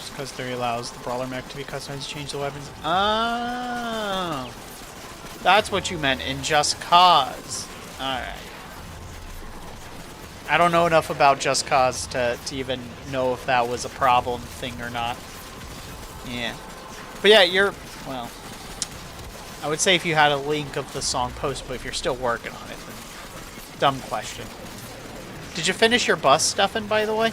Because 3 allows the brawler mech to be customized to change the weapons. Oh, that's what you meant in Just Cause. Alright. I don't know enough about Just Cause to even know if that was a problem thing or not. Yeah. But yeah, well, I would say if you had a link of the song post, but if you're still working on it, then dumb question. Did you finish your bus, Stefan, by the way?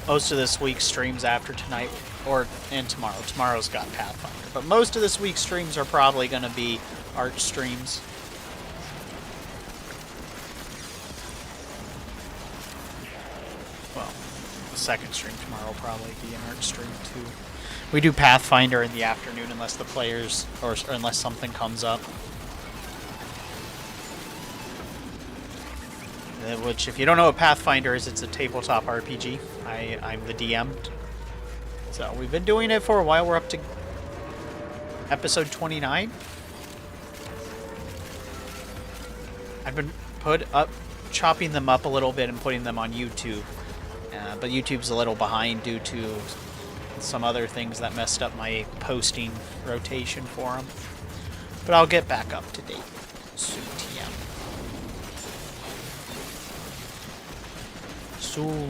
Most of this week's streams after tonight, and tomorrow. Tomorrow's got Pathfinder. But most of this week's streams are probably going to be art streams. Well, the second stream tomorrow will probably be an art stream too. We do Pathfinder in the afternoon unless the players, or unless something comes up. Which, if you don't know what Pathfinder is, it's a tabletop RPG. I'm the DM. So, we've been doing it for a while. We're up to episode 29. I've been chopping them up a little bit and putting them on YouTube. But YouTube's a little behind due to some other things that messed up my posting rotation for them. But I'll get back up to date soon, TM. Soon.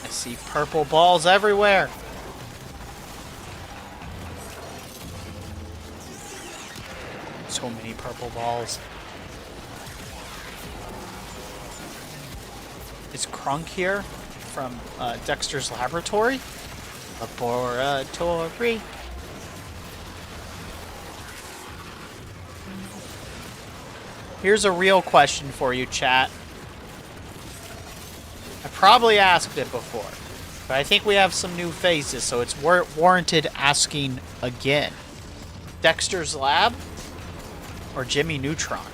I see purple balls everywhere. So many purple balls. Is Crunk here from Dexter's Laboratory? Laboratory. Here's a real question for you, chat. I probably asked it before, but I think we have some new faces, so it's warranted asking again. Dexter's Lab or Jimmy Neutron?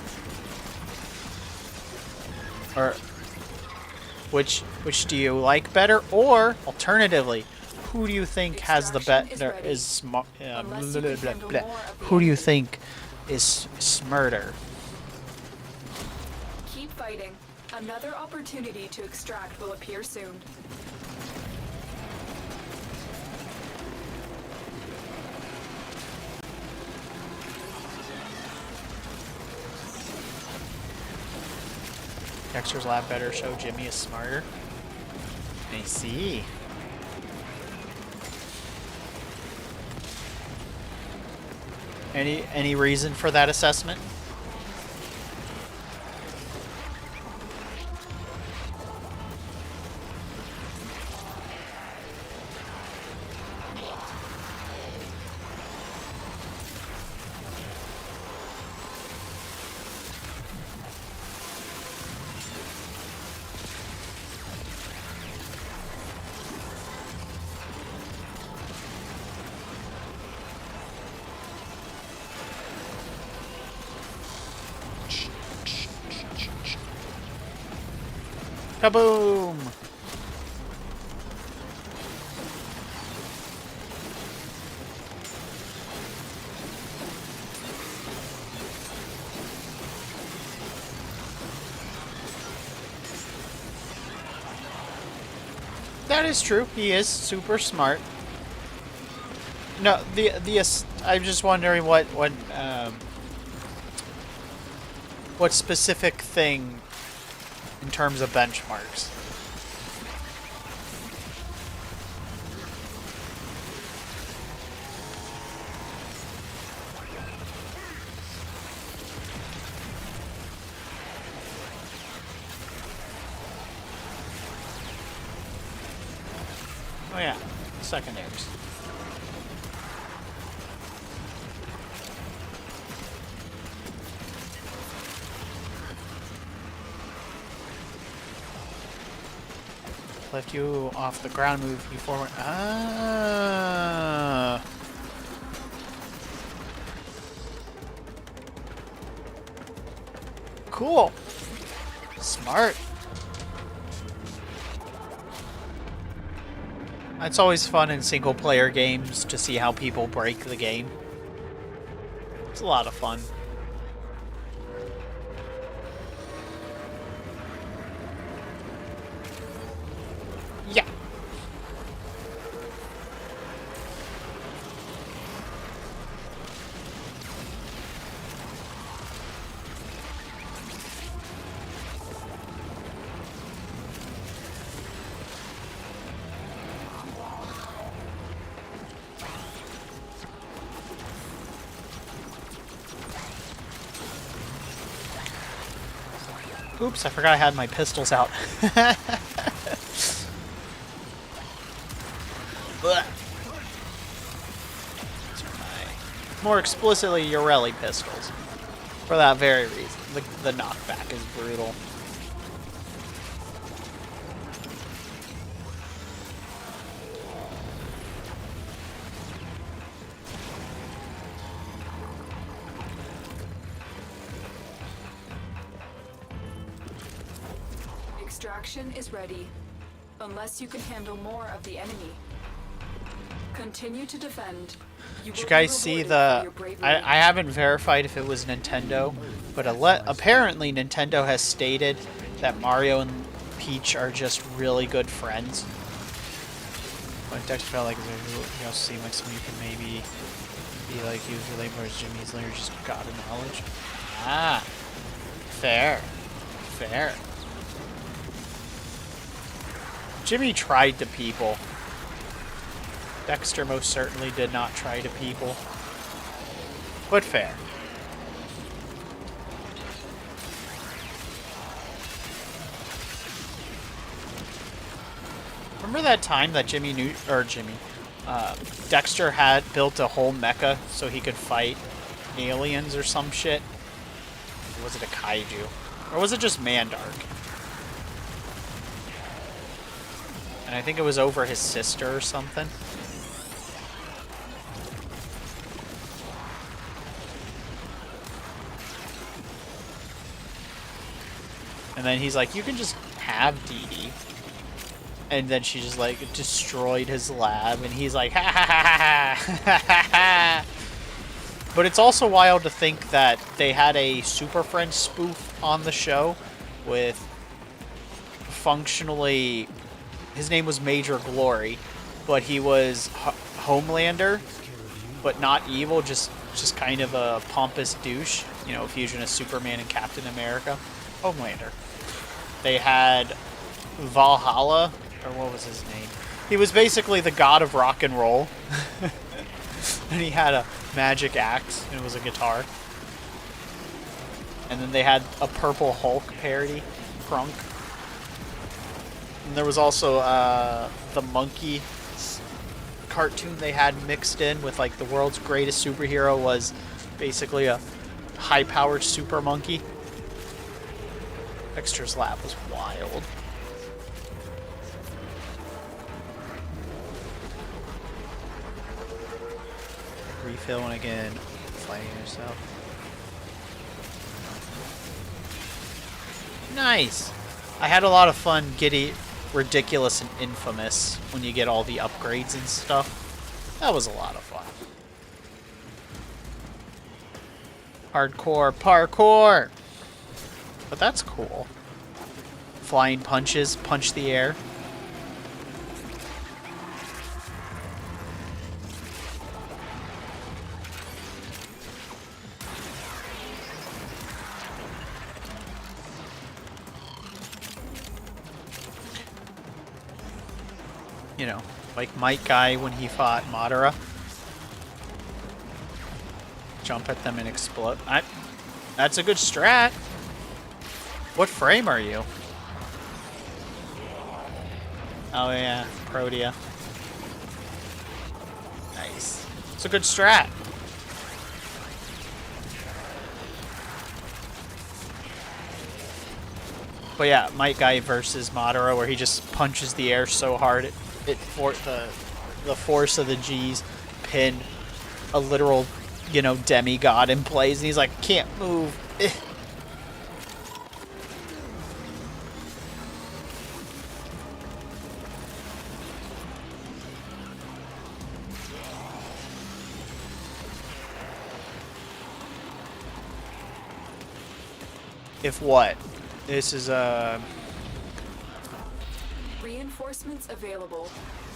Or which do you like better? Or alternatively, who do you think has the better who do you think is smarter? Keep fighting. Another opportunity to extract will appear soon. Dexter's Lab better show Jimmy is smarter. I see. Any reason for that assessment? Kaboom! That is true. He is super smart. No, I'm just wondering what specific thing in terms of benchmarks. Oh yeah, secondaries. Lift you off the ground, move you forward. Ah. Cool. Smart. It's always fun in single player games to see how people break the game. It's a lot of fun. Yeah. Oops, I forgot I had my pistols out. More explicitly, Urelli pistols. For that very reason. The knockback is brutal. Extraction is ready, unless you can handle more of the enemy. Continue to defend. Did you guys see the... I haven't verified if it was Nintendo, but apparently Nintendo has stated that Mario and Peach are just really good friends. But Dexter felt like you also seem like someone you can maybe be like you relate more as Jimmy's later, just God of knowledge. Ah. Fair. Fair. Jimmy tried to people. Dexter most certainly did not try to people. But fair. Remember that time that Dexter had built a whole mecha so he could fight aliens or some shit? Or was it a kaiju? Or was it just Mandark? And I think it was over his sister or something. And then he's like, you can just have Dee Dee. And then she just, like, destroyed his lab. And he's like, ha ha ha ha ha ha ha. But it's also wild to think that they had a Super Friends spoof on the show with functionally... His name was Major Glory, but he was Homelander, but not evil, just kind of a pompous douche. You know, fusion of Superman and Captain America. Homelander. They had Valhalla, or what was his name? He was basically the god of rock and roll. And he had a magic axe, and it was a guitar. And then they had a Purple Hulk parody, Krunk. And there was also the monkey cartoon they had mixed in with, like, the world's greatest superhero was basically a high-powered super monkey. Dexter's lab was wild. Refilling again, fighting yourself. Nice! I had a lot of fun getting ridiculous and infamous when you get all the upgrades and stuff. That was a lot of fun. Hardcore parkour! But that's cool. Flying punches, punch the air. You know, like Might Guy when he fought Madara. Jump at them and explode. That's a good strat. What frame are you? Oh yeah, Protea. Nice. It's a good strat. But yeah, Might Guy versus Madara, where he just punches the air so hard the force of the G's pin a literal, you know, demigod in place, and he's like, can't move. If what? This is Reinforcements available.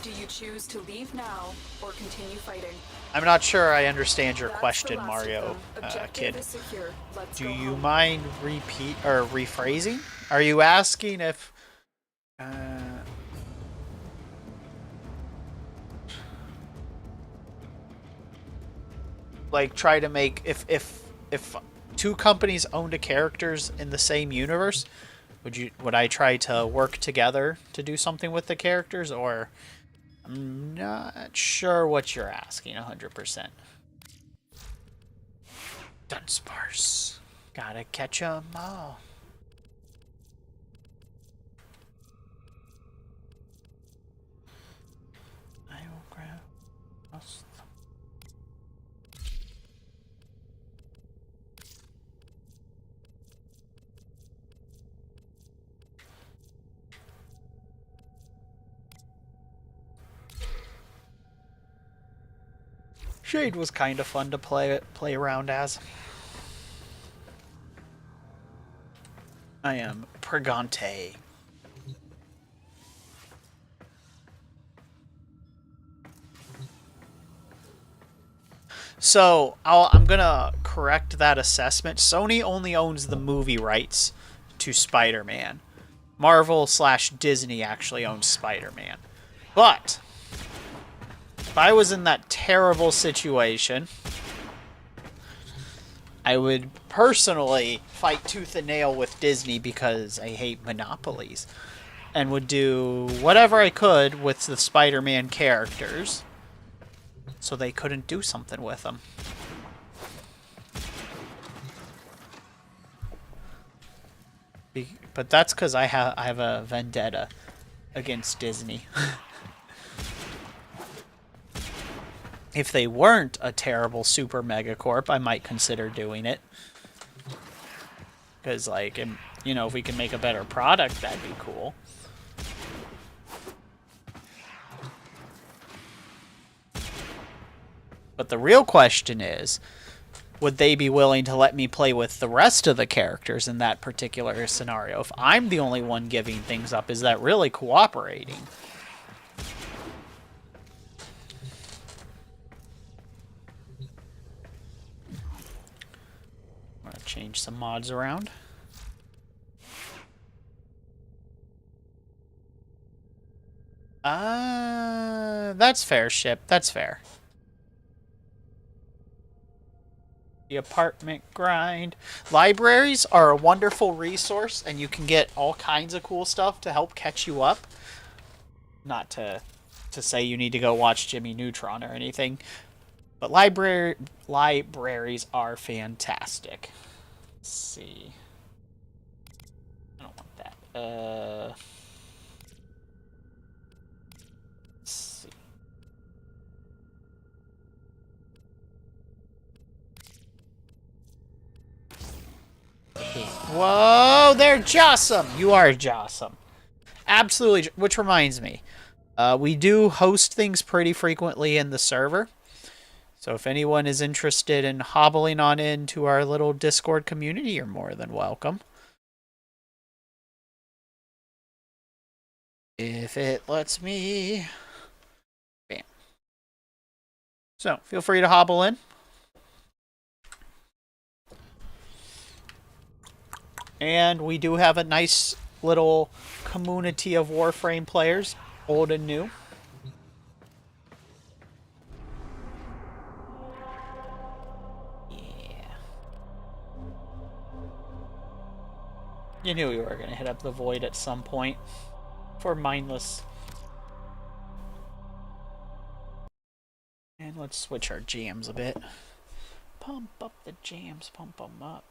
Do you choose to leave now or continue fighting? I'm not sure I understand your That's question, the last Mario of them. Objective kid. is secure. Let's Do go you home. mind rephrasing? Are you asking if like try to make if two companies owned a characters in the same universe, would I try to work together to do something with the characters, or I'm not sure what you're asking 100%. Dunsparce. Gotta catch 'em all. I will grab us. Shade was kind of fun to play around as. I am Pregante. So, I'm gonna correct that assessment. Sony only owns the movie rights to Spider-Man. Marvel/Disney actually owns Spider-Man. But if I was in that terrible situation, I would personally fight tooth and nail with Disney because I hate monopolies, and would do whatever I could with the Spider-Man characters so they couldn't do something with them. But that's because I have a vendetta against Disney. If they weren't a terrible super megacorp, I might consider doing it. Because, like, you know, if we can make a better product, that'd be cool. But the real question is, would they be willing to let me play with the rest of the characters in that particular scenario? If I'm the only one giving things up, is that really cooperating? I'm gonna change some mods around. That's fair, Ship. That's fair. The apartment grind. Libraries are a wonderful resource, and you can get all kinds of cool stuff to help catch you up. Not to say you need to go watch Jimmy Neutron or anything, but libraries are fantastic. Let's see. I don't want that. Let's see. Whoa, they're Jossum! You are Jossum. Absolutely. Which reminds me, we do host things pretty frequently in the server. So if anyone is interested in hobbling on into our little Discord community, you're more than welcome. If it lets me. Bam. So feel free to hobble in. And we do have a nice little community of Warframe players, old and new. Yeah. You knew we were going to hit up the void at some point for mindless. And let's switch our jams a bit. Pump up the jams, pump them up.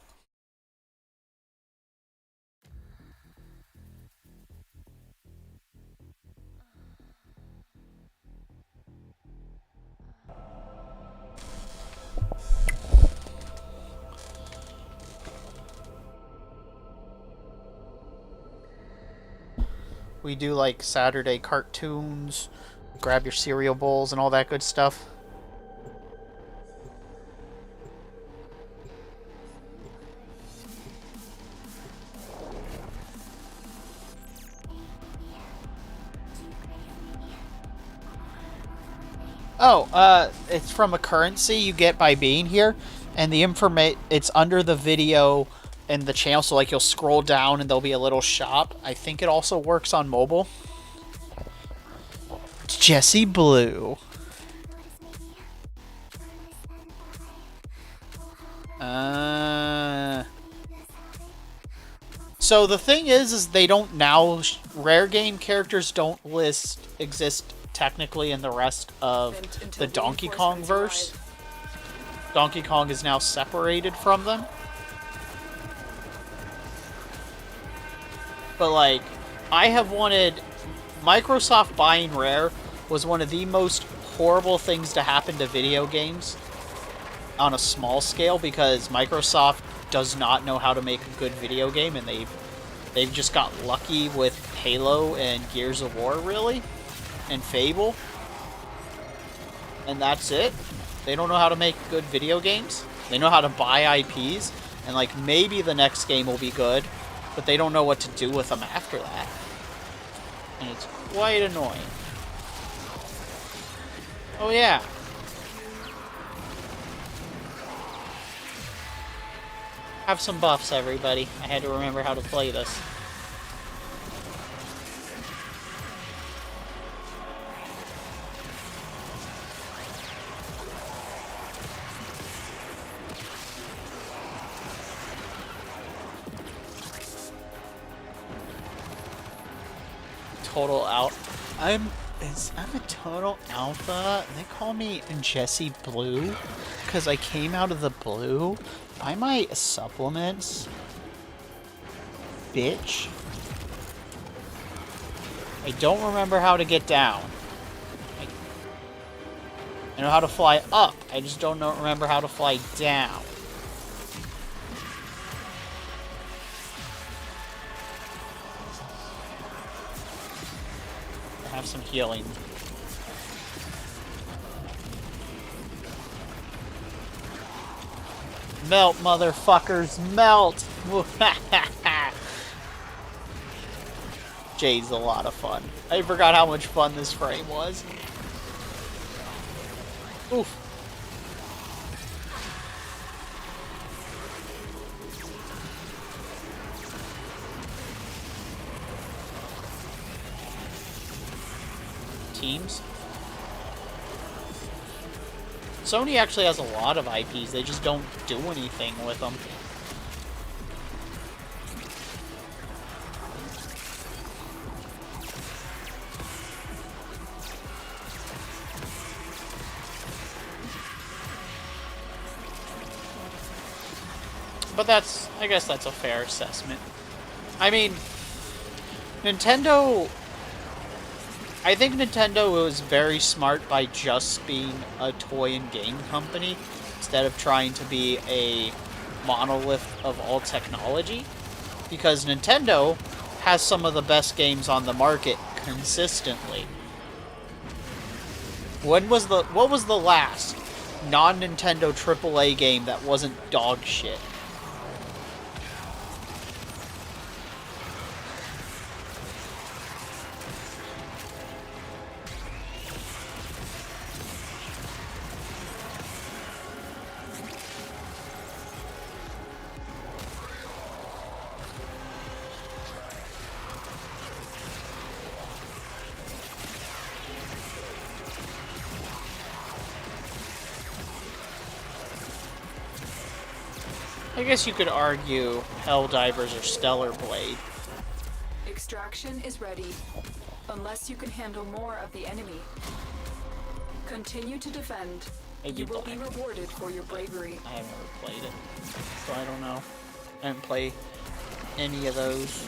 We do like Saturday cartoons, grab your cereal bowls and all that good stuff. Oh, it's from a currency you get by being here, and the it's under the video and the channel, so like you'll scroll down and there'll be a little shop. I think it also works on mobile. Jesse Blue. So the thing is they don't now. Rare game characters don't exist technically in the rest of the Donkey Kong verse. Donkey Kong is now separated from them. But like, I have wanted... Microsoft buying Rare was one of the most horrible things to happen to video games on a small scale, because Microsoft does not know how to make a good video game, and they've just got lucky with Halo and Gears of War, really, and Fable, and that's it. They don't know how to make good video games. They know how to buy IPs, and like maybe the next game will be good, but they don't know what to do with them after that, and it's quite annoying. Oh yeah. Have some buffs, everybody. I had to remember how to play this. Total out. I'm a total alpha. They call me Jesse Blue because I came out of the blue. Buy my supplements. bitch. I don't remember how to get down. I know how to fly up. I just don't remember how to fly down. I have some healing. Melt, motherfuckers, melt! Jade's a lot of fun. I forgot how much fun this frame was. Oof. Teams? Sony actually has a lot of IPs, they just don't do anything with them. But that's, I guess that's a fair assessment. I mean, Nintendo... I think Nintendo was very smart by just being a toy and game company instead of trying to be a monolith of all technology. Because Nintendo has some of the best games on the market consistently. What was the last non-Nintendo AAA game that wasn't dog shit? I guess you could argue Helldivers or Stellar Blade. Extraction is ready, unless you can handle more of the enemy. Continue to defend. You will be rewarded for your bravery. I have never played it, so I don't know. I didn't play any of those.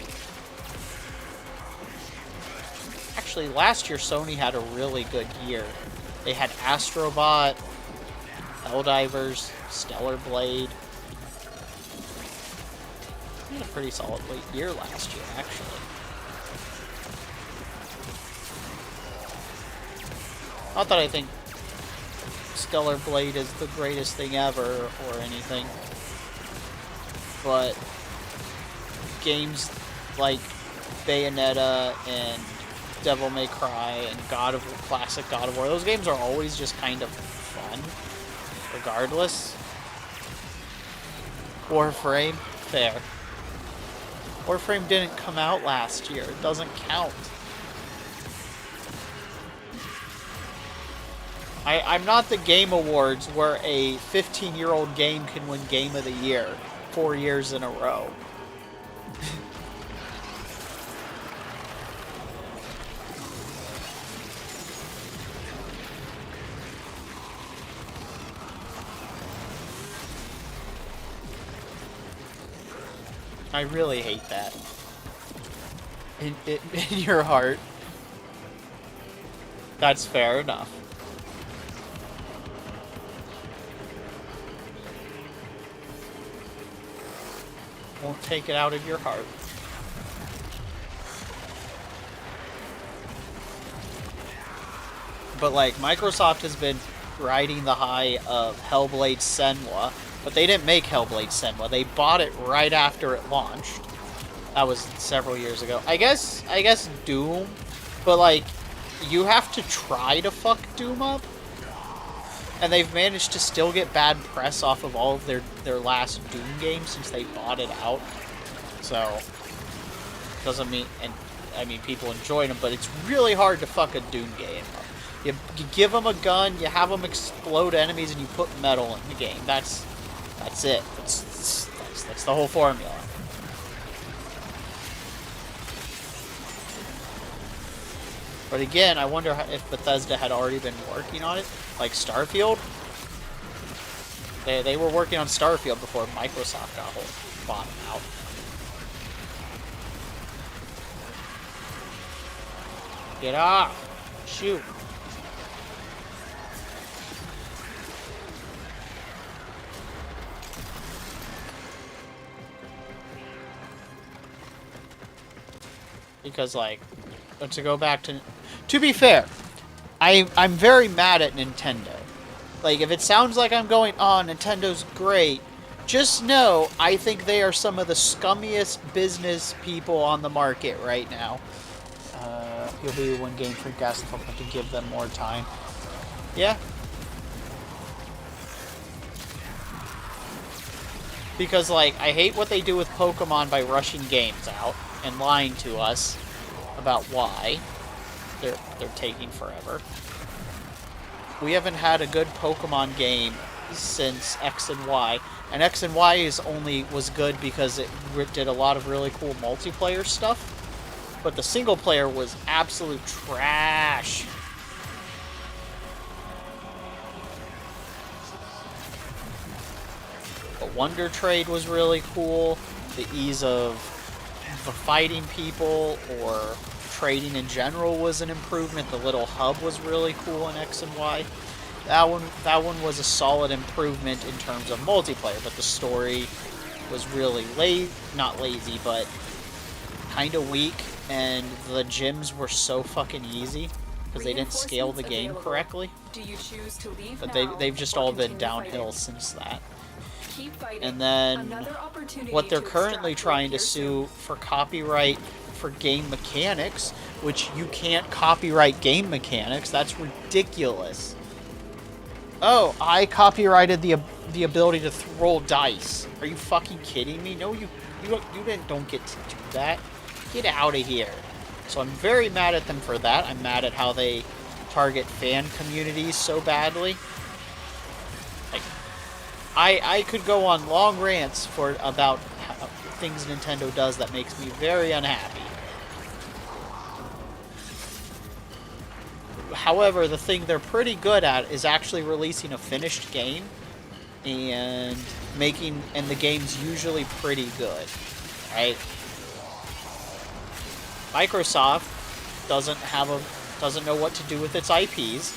Actually, last year Sony had a really good year. They had Astrobot, Helldivers, Stellar Blade. They had a pretty solid year last year, actually. Not that I think Stellar Blade is the greatest thing ever or anything, but games like Bayonetta and Devil May Cry and classic God of War, those games are always just kind of fun, regardless. Warframe, fair. Warframe didn't come out last year. It doesn't count. I'm not the Game Awards where a 15-year-old game can win Game of the Year 4 years in a row. I really hate that. In your heart. That's fair enough. Won't take it out of your heart. But like, Microsoft has been riding the high of Hellblade Senua, but they didn't make Hellblade Senua. They bought it right after it launched. That was several years ago. I guess Doom, but like, you have to try to fuck Doom up, and they've managed to still get bad press off of all of their last Doom games since they bought it out. So, doesn't mean, and I mean, people enjoy them, but it's really hard to fuck a Doom game up. You give them a gun, you have them explode enemies, and you put metal in the game. That's it. That's the whole formula. But again, I wonder if Bethesda had already been working on it, like Starfield. They were working on Starfield before Microsoft bought them out. Get off! Shoot! Because, like, to go back to be fair, I'm very mad at Nintendo. Like, if it sounds like I'm going, oh, Nintendo's great, just know I think they are some of the scummiest business people on the market right now. You'll be one game for guests if I have to give them more time. Yeah. Because, like, I hate what they do with Pokemon by rushing games out and lying to us about why they're taking forever. We haven't had a good Pokemon game since X and Y, and X and Y was good because it did a lot of really cool multiplayer stuff, but the single player was absolute trash. The Wonder Trade was really cool. The ease of fighting people or trading in general was an improvement. The little hub was really cool in X and Y. That one was a solid improvement in terms of multiplayer, but the story was really not lazy, but kind of weak, and the gyms were so fucking easy because they didn't scale the game correctly. Do you choose to leave but now they've just or all been continue downhill fighting? since that. Keep fighting. And then Another opportunity what they're to currently extract trying to appears sue soon. for copyright for game mechanics, which you can't copyright game mechanics. That's ridiculous. Oh, I copyrighted the ability to roll dice. Are you fucking kidding me? No, you don't get to do that. Get out of here. So I'm very mad at them for that. I'm mad at how they target fan communities so badly. Like, I could go on long rants about things Nintendo does that makes me very unhappy. However, the thing they're pretty good at is actually releasing a finished game and the game's usually pretty good, right? Microsoft doesn't know what to do with its IPs.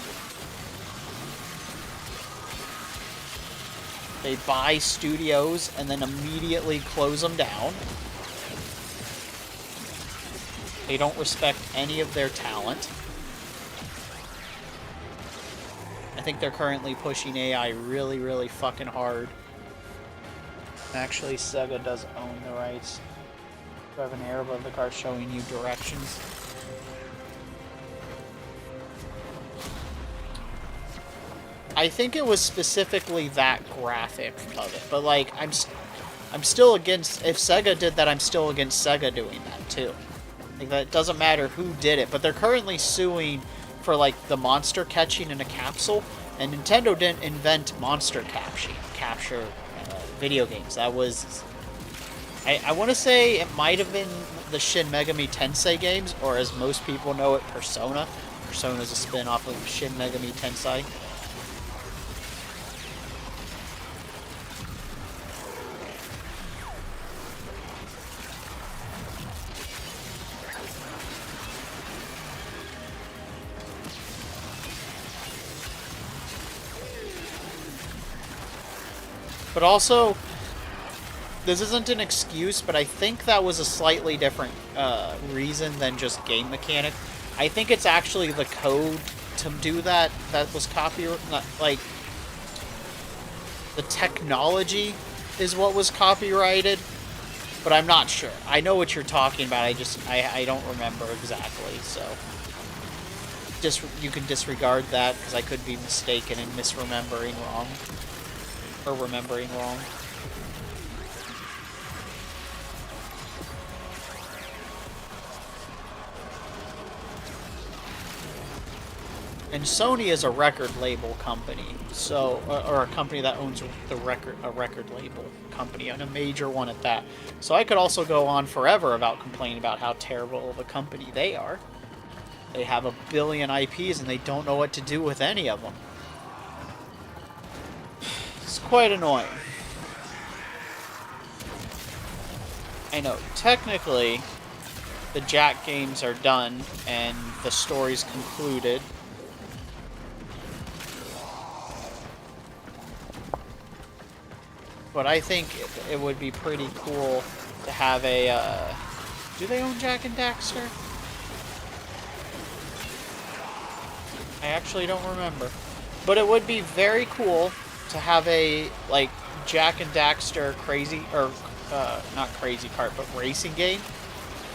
They buy studios and then immediately close them down. They don't respect any of their talent. I think they're currently pushing AI really, really fucking hard. Actually, Sega does own the rights. You have an arrow above the car showing you directions. I think it was specifically that graphic of it, but like I'm still against. If Sega did that, I'm still against Sega doing that too. Like that doesn't matter who did it, but they're currently suing for like the monster catching in a capsule, and Nintendo didn't invent monster capture video games. That was I want to say it might have been the Shin Megami Tensei games, or as most people know it, Persona. Persona is a spin-off of Shin Megami Tensei. But also, this isn't an excuse, but I think that was a slightly different reason than just game mechanic. I think it's actually the code to do that was copyrighted. Like, the technology is what was copyrighted, but I'm not sure. I know what you're talking about. I don't remember exactly. So, you can disregard that because I could be mistaken and misremembering wrong. Or remembering wrong. And Sony is a record label company, so or a company that owns a record label company, and a major one at that. So I could also go on forever about complaining about how terrible of a company they are. They have a billion IPs and they don't know what to do with any of them. It's quite annoying. I know, technically, the Jack games are done and the story's concluded. But I think it would be pretty cool to have a, do they own Jak and Daxter? I actually don't remember. But it would be very cool to have a, like, Jak and Daxter crazy, or, not crazy kart, but racing game.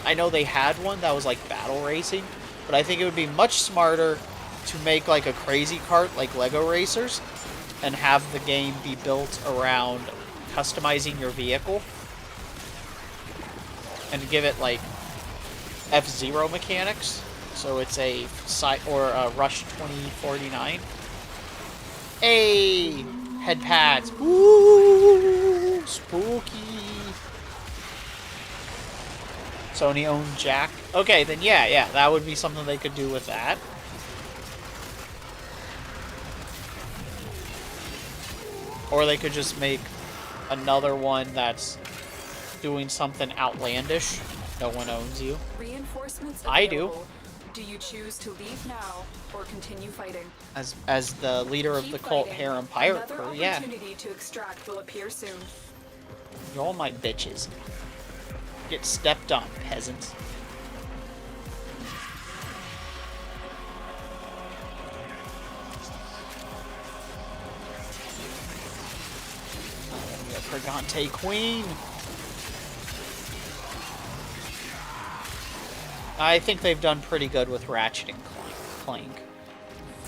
I know they had one that was, like, battle racing, but I think it would be much smarter to make, like, a crazy kart, like Lego Racers, and have the game be built around customizing your vehicle, and give it, like, F-Zero mechanics, so it's a Rush 2049. Hey! Head pads. Ooh! Spooky! Sony owned Jak. Okay, then yeah, that would be something they could do with that. Or they could just make another one that's doing something outlandish. No one owns you. Reinforcements I do. available. Do you choose to leave now or continue fighting? As the leader of Keep the cult fighting. harem pirate Another crew, yeah. opportunity to extract will appear soon. You're all my bitches. Get stepped on, peasants. Pregante Queen. I think they've done pretty good with Ratchet and Clank.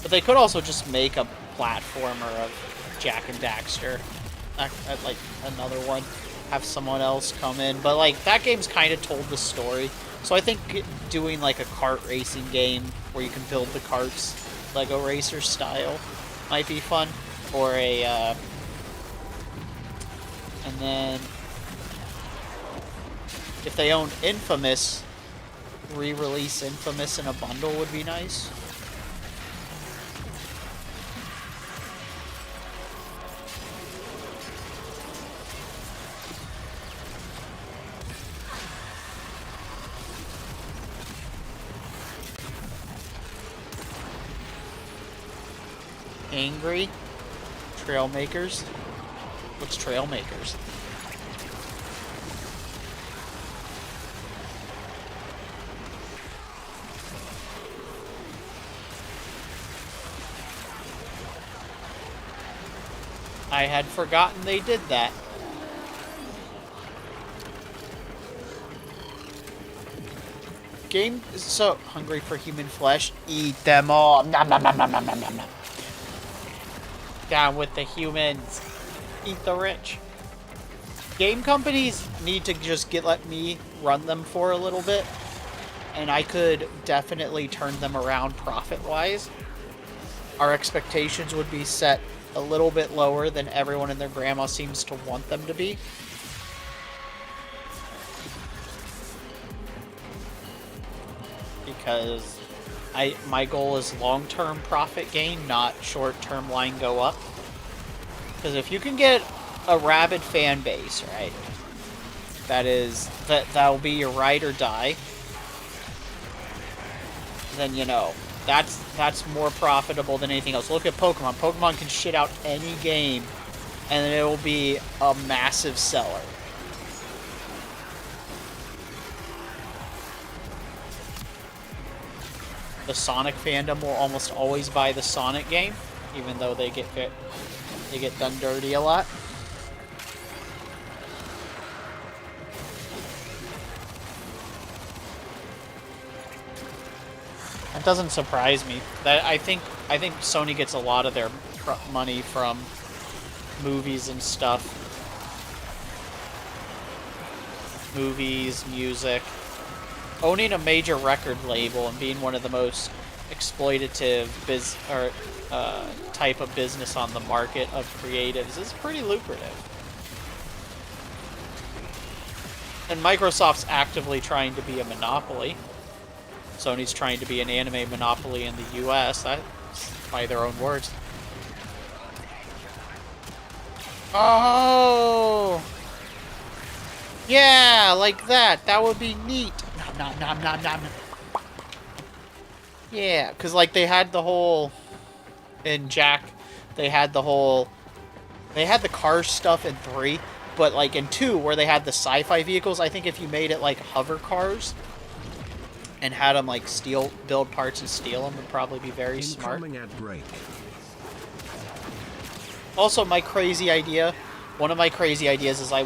But they could also just make a platformer of Jak and Daxter. Like another one. Have someone else come in. But like that game's kind of told the story. So I think doing like a kart racing game where you can build the karts Lego Racer style might be fun. Or a and then if they own Infamous, re-release Infamous in a bundle would be nice. Angry Trailmakers. What's Trailmakers? I had forgotten they did that. Game is so hungry for human flesh. Eat them all. Nom, nom, nom, nom, nom, nom, nom. Down with the humans. Eat the rich. Game companies need to just let me run them for a little bit, and I could definitely turn them around profit-wise. Our expectations would be set a little bit lower than everyone and their grandma seems to want them to be. Because my goal is long-term profit gain, not short-term line go up. Because if you can get a rabid fan base, right, that'll be your ride or die, then you know that's more profitable than anything else. Look at Pokemon. Pokemon can shit out any game, and then it will be a massive seller. The Sonic fandom will almost always buy the Sonic game, even though they get done dirty a lot. That doesn't surprise me. That I think Sony gets a lot of their money from movies and stuff. Movies, music. Owning a major record label and being one of the most exploitative type of business on the market of creatives is pretty lucrative. And Microsoft's actively trying to be a monopoly. Sony's trying to be an anime monopoly in the US. That's by their own words. Oh! Yeah, like that. That would be neat. Nom, nom, nom, nom, nom. Yeah, because, like, they had the whole... In Jack, they had the whole... They had the car stuff in 3, but, like, in 2, where they had the sci-fi vehicles, I think if you made it, like, hover cars and had them, like, build parts and steal them would probably be very smart. At break. Also, my crazy idea, one of my crazy ideas is I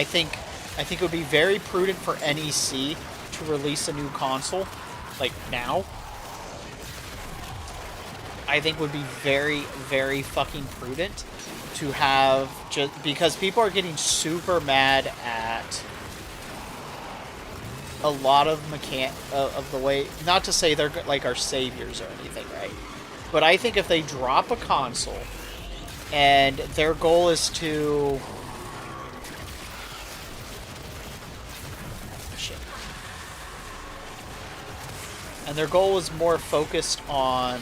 think it would be very prudent for NEC to release a new console, like, now. I think would be very, very fucking prudent to have, just because people are getting super mad at a lot of of the way, not to say they're like our saviors or anything, right? But I think if they drop a console and their goal is to... Shit. And their goal is more focused on...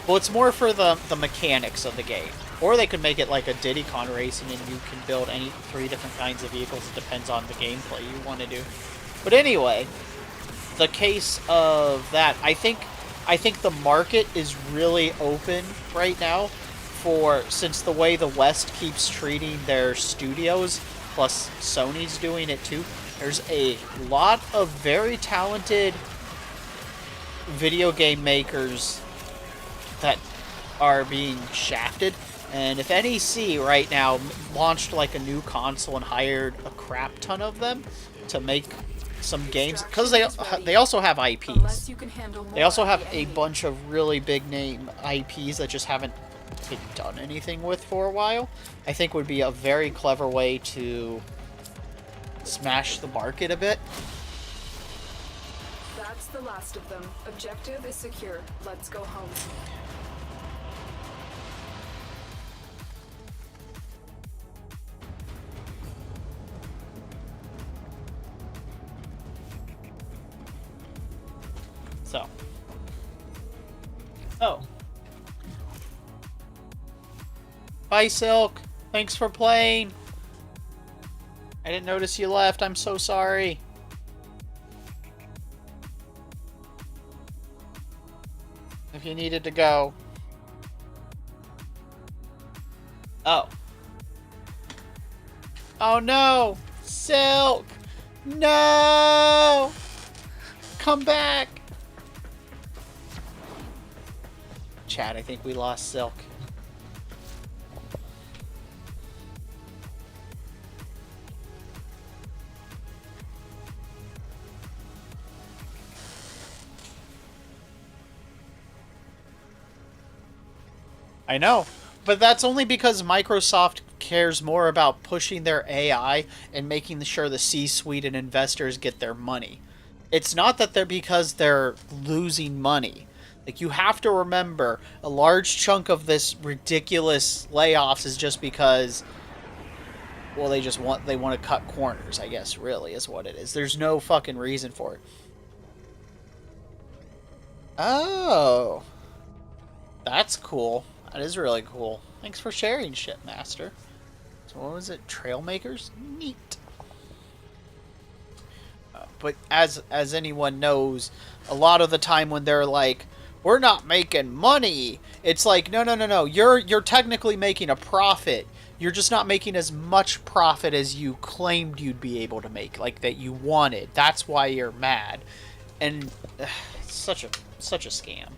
Well, it's more for the mechanics of the game. Or they could make it like a Diddy Kong racing and you can build any 3 different kinds of vehicles. It depends on the gameplay you want to do. But anyway, the case of that, I think the market is really open right now for, since the way the West keeps treating their studios, plus Sony's doing it too, there's a lot of very talented video game makers that are being shafted. And if NEC right now launched like a new console and hired a crap ton of them to make some games, because they also have IPs. They also have a bunch of really big name IPs that just haven't been done anything with for a while. I think would be a very clever way to smash the market a bit. That's the last of them. Objective is secure. Let's go home. So. Oh. Bye, Silk. Thanks for playing. I didn't notice you left. I'm so sorry. If you needed to go. Oh. Oh no! Silk! No! Come back! Chat, I think we lost Silk. I know, but that's only because Microsoft cares more about pushing their AI and making sure the C-suite and investors get their money. It's not that because they're losing money. Like, you have to remember, a large chunk of this ridiculous layoffs is just because, well, they want to cut corners, I guess, really, is what it is. There's no fucking reason for it. Oh. That's cool. That is really cool. Thanks for sharing, Shipmaster. So what was it? Trailmakers? Neat. But as anyone knows, a lot of the time when they're like, we're not making money, it's like, no. You're technically making a profit. You're just not making as much profit as you claimed you'd be able to make, like that you wanted. That's why you're mad. And it's such a scam.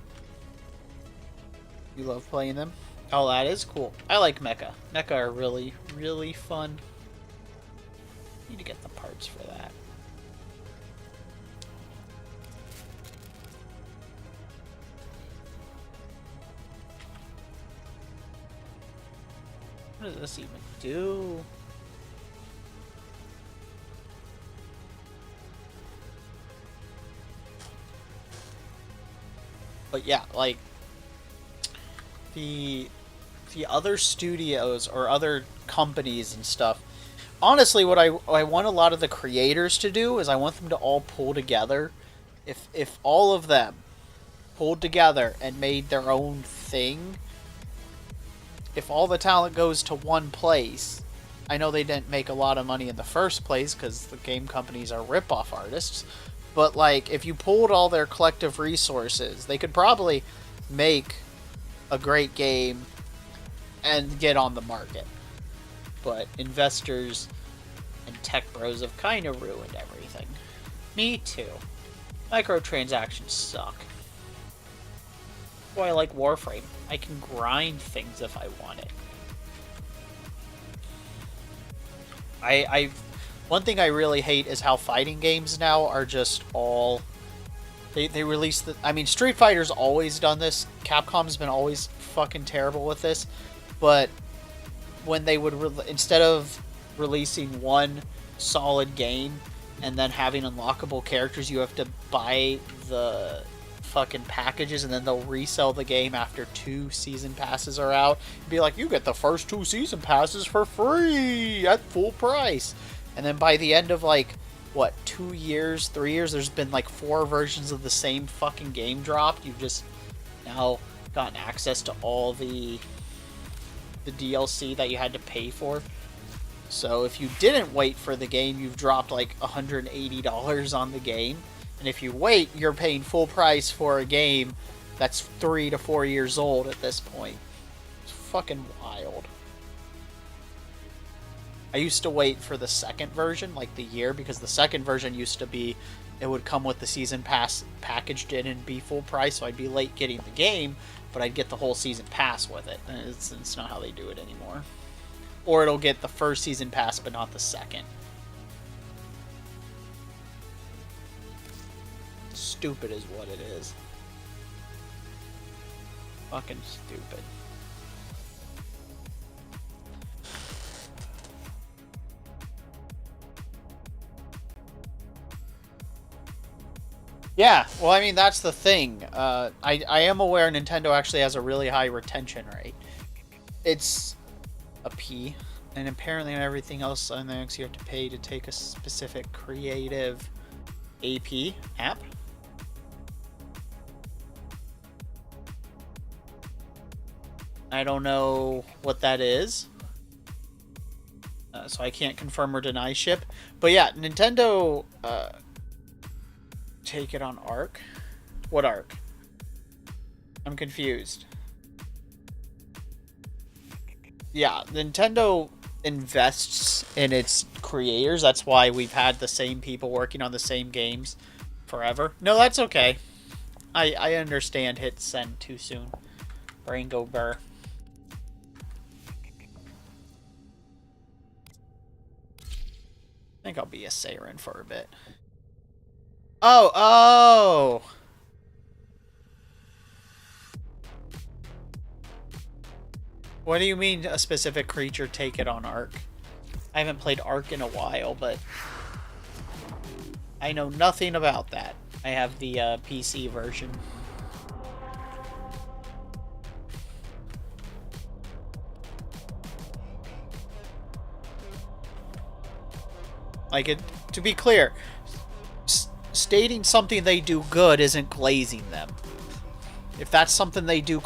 You love playing them? Oh, that is cool. I like Mecha. Mecha are really, really fun. Need to get the parts for that. What does this even do? But yeah, like the other studios or other companies and stuff. Honestly, what I want a lot of the creators to do is I want them to all pull together. If all of them pulled together and made their own thing, if all the talent goes to one place, I know they didn't make a lot of money in the first place because the game companies are rip-off artists. But, like, if you pulled all their collective resources, they could probably make a great game and get on the market. But investors and tech bros have kind of ruined everything. Me too. Microtransactions suck. That's why I like Warframe. I can grind things if I want it. One thing I really hate is how fighting games now are just all... They release the... I mean, Street Fighter's always done this. Capcom's been always fucking terrible with this. But when they would... instead of releasing one solid game and then having unlockable characters, you have to buy the fucking packages and then they'll resell the game after 2 season passes are out. It'd be like, you get the first 2 season passes for free at full price. And then by the end of, like, what, 2 years, 3 years, there's been like 4 versions of the same fucking game dropped. You've just now gotten access to all the DLC that you had to pay for. So if you didn't wait for the game, you've dropped like $180 on the game. And if you wait, you're paying full price for a game that's 3 to 4 years old at this point. It's fucking wild. I used to wait for the second version, like the year, because the second version used to be, it would come with the season pass packaged in and be full price, so I'd be late getting the game, but I'd get the whole season pass with it. And it's not how they do it anymore. Or it'll get the first season pass, but not the second. Stupid is what it is. Fucking stupid. Yeah, well, I mean, that's the thing. I am aware Nintendo actually has a really high retention rate. It's a P, and apparently everything else on the X you have to pay to take a specific creative app. I don't know what that is, so I can't confirm or deny ship. But yeah, Nintendo... take it on Arc? What Arc? I'm confused. Yeah, Nintendo invests in its creators. That's why we've had the same people working on the same games forever. No, that's okay. I understand hit send too soon. Brain go burr. I think I'll be a Saren for a bit. Oh! What do you mean a specific creature take it on Arc? I haven't played Arc in a while, but I know nothing about that. I have the PC version. Like, it, to be clear, stating something they do good isn't glazing them. If that's something they do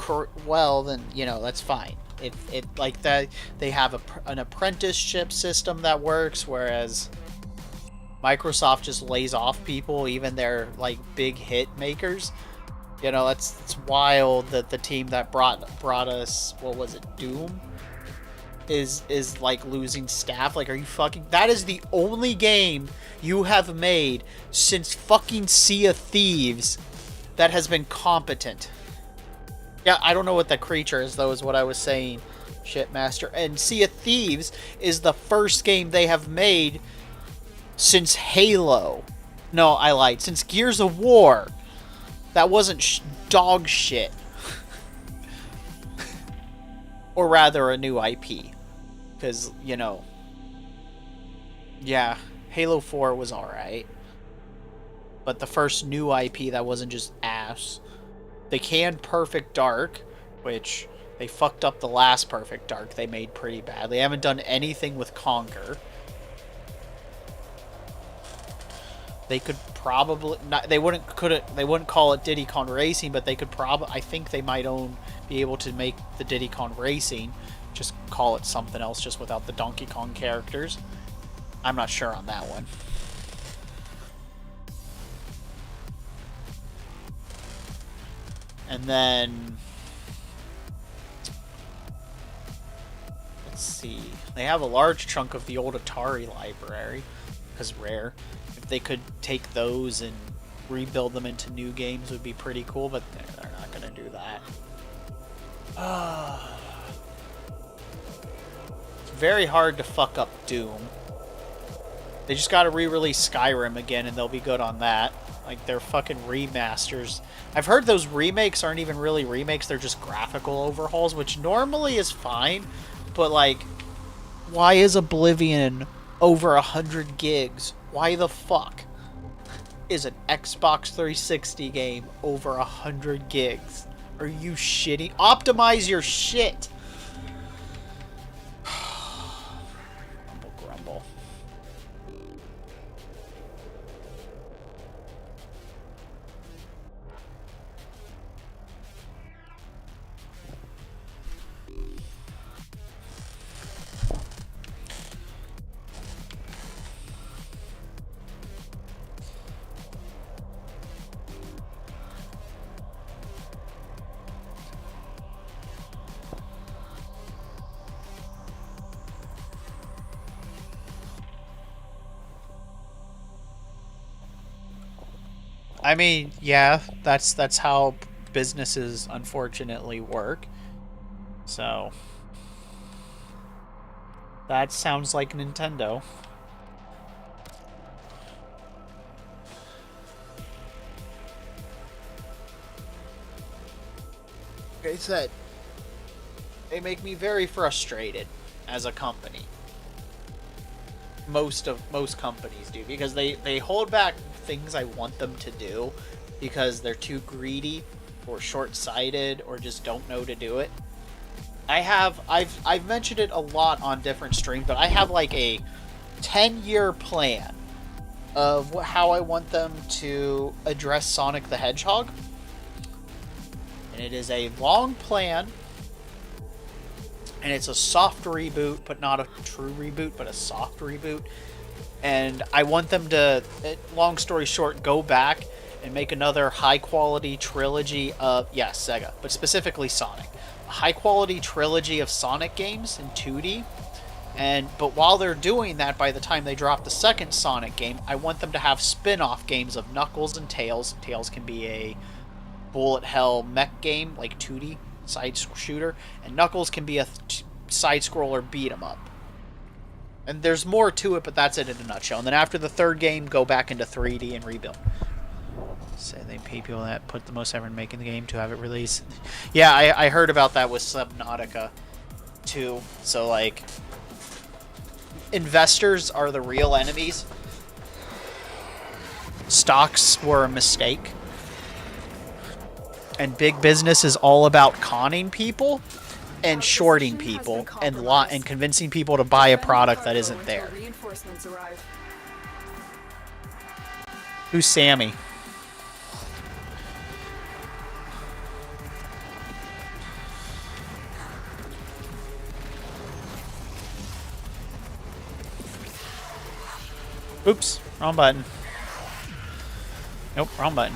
well, then, you know, that's fine. It like that, they have an apprenticeship system that works, whereas Microsoft just lays off people, even their like big hit makers. You know, it's wild that the team that brought us, what was it, Doom, is like losing staff. Like, are you fucking... That is the only game you have made since fucking Sea of Thieves that has been competent. Yeah, I don't know what the creature is, though, is what I was saying, Shitmaster. And Sea of Thieves is the first game they have made since Halo. No, I lied. Since Gears of War. That wasn't dog shit. Or rather, a new IP. Because, you know... Yeah, Halo 4 was alright. But the first new IP that wasn't just ass... They canned Perfect Dark, which they fucked up the last Perfect Dark they made pretty bad. They haven't done anything with Conquer. They could probably not, they wouldn't call it Diddy Kong Racing, but they could probably, I think they might be able to make the Diddy Kong Racing, just call it something else just without the Donkey Kong characters. I'm not sure on that one. And then let's see. They have a large chunk of the old Atari library, because Rare. If they could take those and rebuild them into new games would be pretty cool, but they're not going to do that. It's very hard to fuck up Doom. They just got to re-release Skyrim again and they'll be good on that. Like, they're fucking remasters. I've heard those remakes aren't even really remakes, they're just graphical overhauls, which normally is fine, but like, why is Oblivion over 100 gigs? Why the fuck is an Xbox 360 game over 100 gigs? Are you shitting? Optimize your shit! Grumble, grumble. I mean, yeah, that's how businesses unfortunately work. So that sounds like Nintendo. Like I said, they make me very frustrated as a company. Most companies do, because they hold back things I want them to do because they're too greedy or short-sighted or just don't know to do it. I've mentioned it a lot on different streams, but I have like a 10-year plan of how I want them to address Sonic the Hedgehog. And it is a long plan. And it's a soft reboot, but not a true reboot, but a soft reboot. And I want them to, long story short, go back and make another high-quality trilogy of, yes, Sega, but specifically Sonic. A high-quality trilogy of Sonic games in 2D. But while they're doing that, by the time they drop the second Sonic game, I want them to have spin-off games of Knuckles and Tails. Tails can be a bullet hell mech game, like 2D. Side shooter, and Knuckles can be a side scroller beat 'em up. And there's more to it, but that's it in a nutshell. And then after the third game, go back into 3D and rebuild. Say they pay people that put the most effort in making the game to have it released. Yeah, I heard about that with Subnautica too. So like, investors are the real enemies. Stocks were a mistake. And big business is all about conning people and shorting people and convincing people to buy a product that isn't there. Who's Sammy? Oops, wrong button. Nope, wrong button.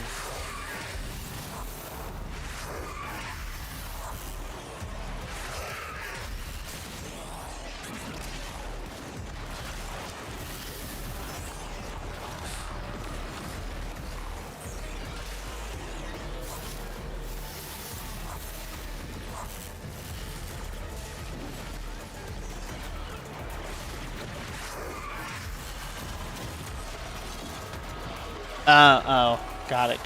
Oh, got it.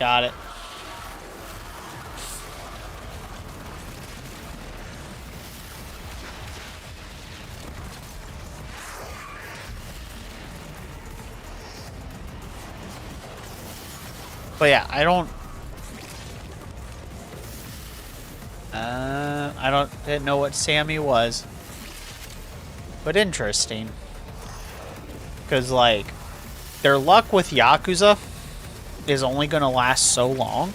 But yeah, didn't know what Sammy was. But interesting. Because, like, their luck with Yakuza is only going to last so long.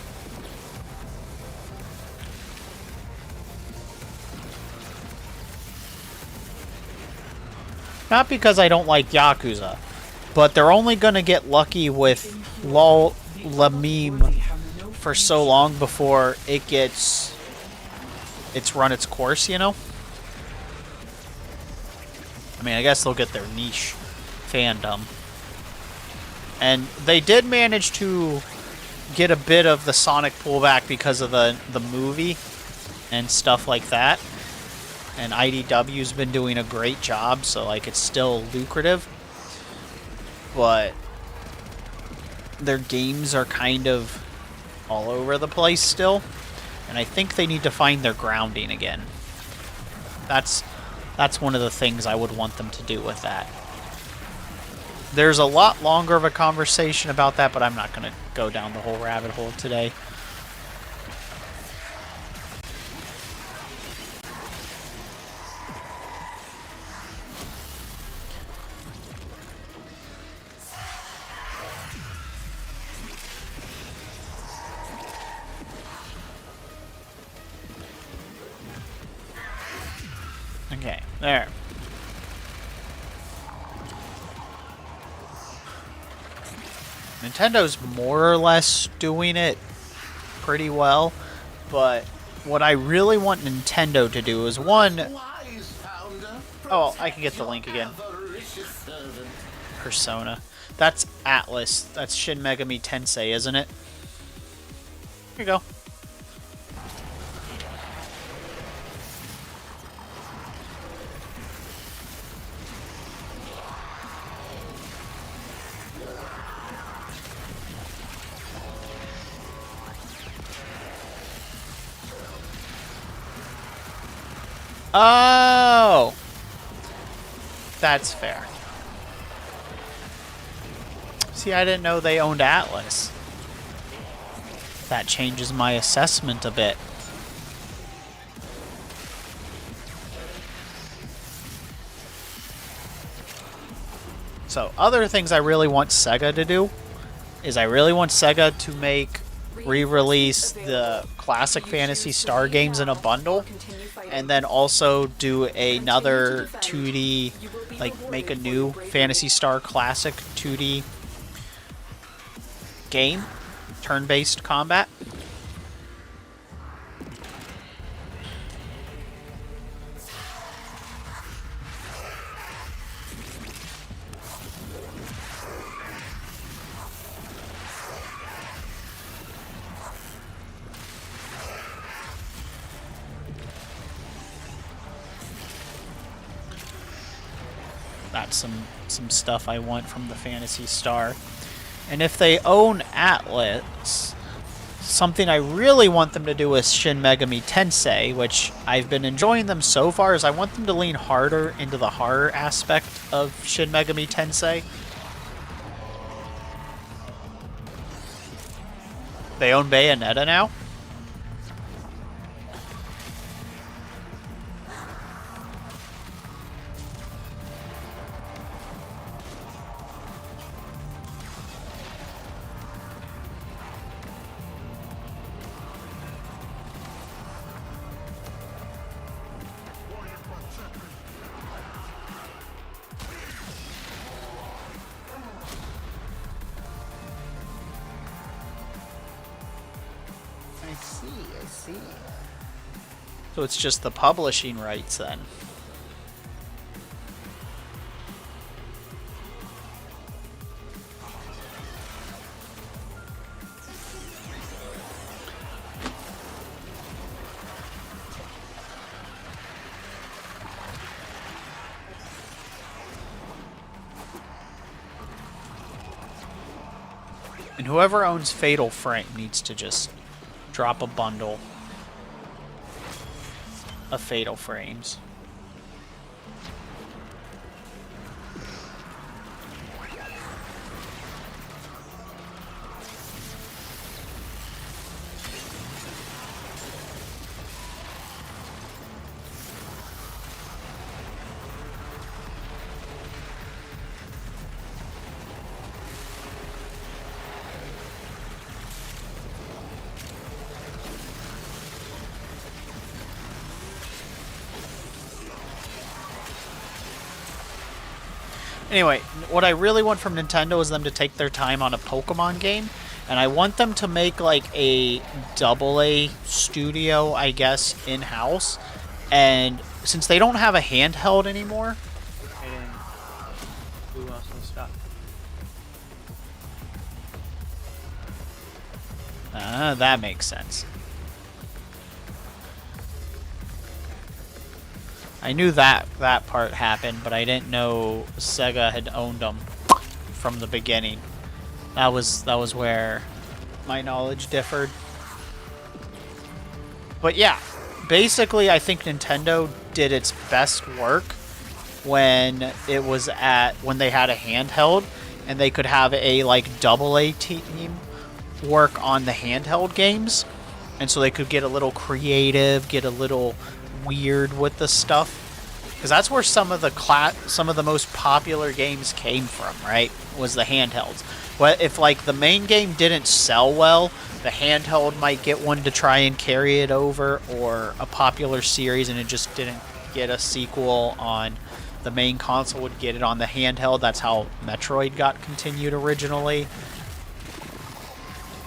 Not because I don't like Yakuza, but they're only going to get lucky with Lol Lameme for so long before it's run its course, you know? I mean, I guess they'll get their niche fandom. And they did manage to get a bit of the Sonic pullback because of the movie and stuff like that. And IDW's been doing a great job, so like it's still lucrative. But their games are kind of all over the place still. And I think they need to find their grounding again. That's one of the things I would want them to do with that. There's a lot longer of a conversation about that, but I'm not going to go down the whole rabbit hole today. Okay, there. Nintendo's more or less doing it pretty well, but what I really want Nintendo to do is one... Oh, I can get the link again. Persona. That's Atlas. That's Shin Megami Tensei, isn't it? Here you go. Oh! That's fair. See, I didn't know they owned Atlas. That changes my assessment a bit. So, other things I really want Sega to do is I really want Sega to re-release the classic Phantasy Star games in a bundle, and then also do another 2D, like make a new Phantasy Star Classic 2D game, turn-based combat. That's some stuff I want from the Phantasy Star. And if they own Atlas, something I really want them to do with Shin Megami Tensei, which I've been enjoying them so far, is I want them to lean harder into the horror aspect of Shin Megami Tensei. They own Bayonetta now? I see. So it's just the publishing rights then. And whoever owns Fatal Frame needs to just drop a bundle of Fatal Frames. Anyway, what I really want from Nintendo is them to take their time on a Pokemon game, and I want them to make like a AA studio, I guess, in-house. And since they don't have a handheld anymore, who else will stop? That makes sense. I knew that part happened, but I didn't know Sega had owned them from the beginning. That was where my knowledge differed. But yeah, basically I think Nintendo did its best work when they had a handheld and they could have a like AA team work on the handheld games, and so they could get a little creative, get a little weird with the stuff, because that's where some of the most popular games came from, right? Was the handhelds. Well, if like the main game didn't sell well, the handheld might get one to try and carry it over, or a popular series and it just didn't get a sequel on the main console would get it on the handheld. That's how Metroid got continued originally.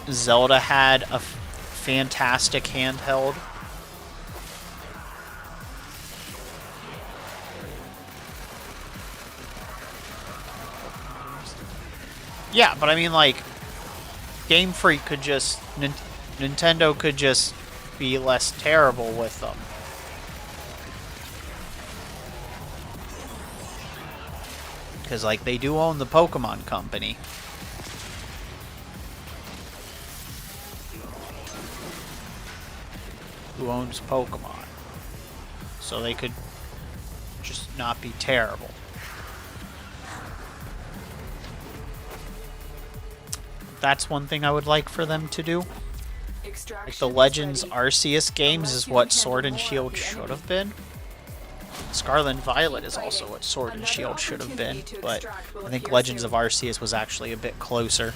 Zelda had a fantastic handheld. Yeah, but I mean, like, Game Freak could just... Nintendo could just be less terrible with them. Because, like, they do own the Pokemon Company. Who owns Pokemon. So they could just not be terrible. That's one thing I would like for them to do. Like the Legends Arceus games is what Sword and Shield should have been. Scarlet and Violet is also what Sword and Shield should have been, but I think Legends of Arceus was actually a bit closer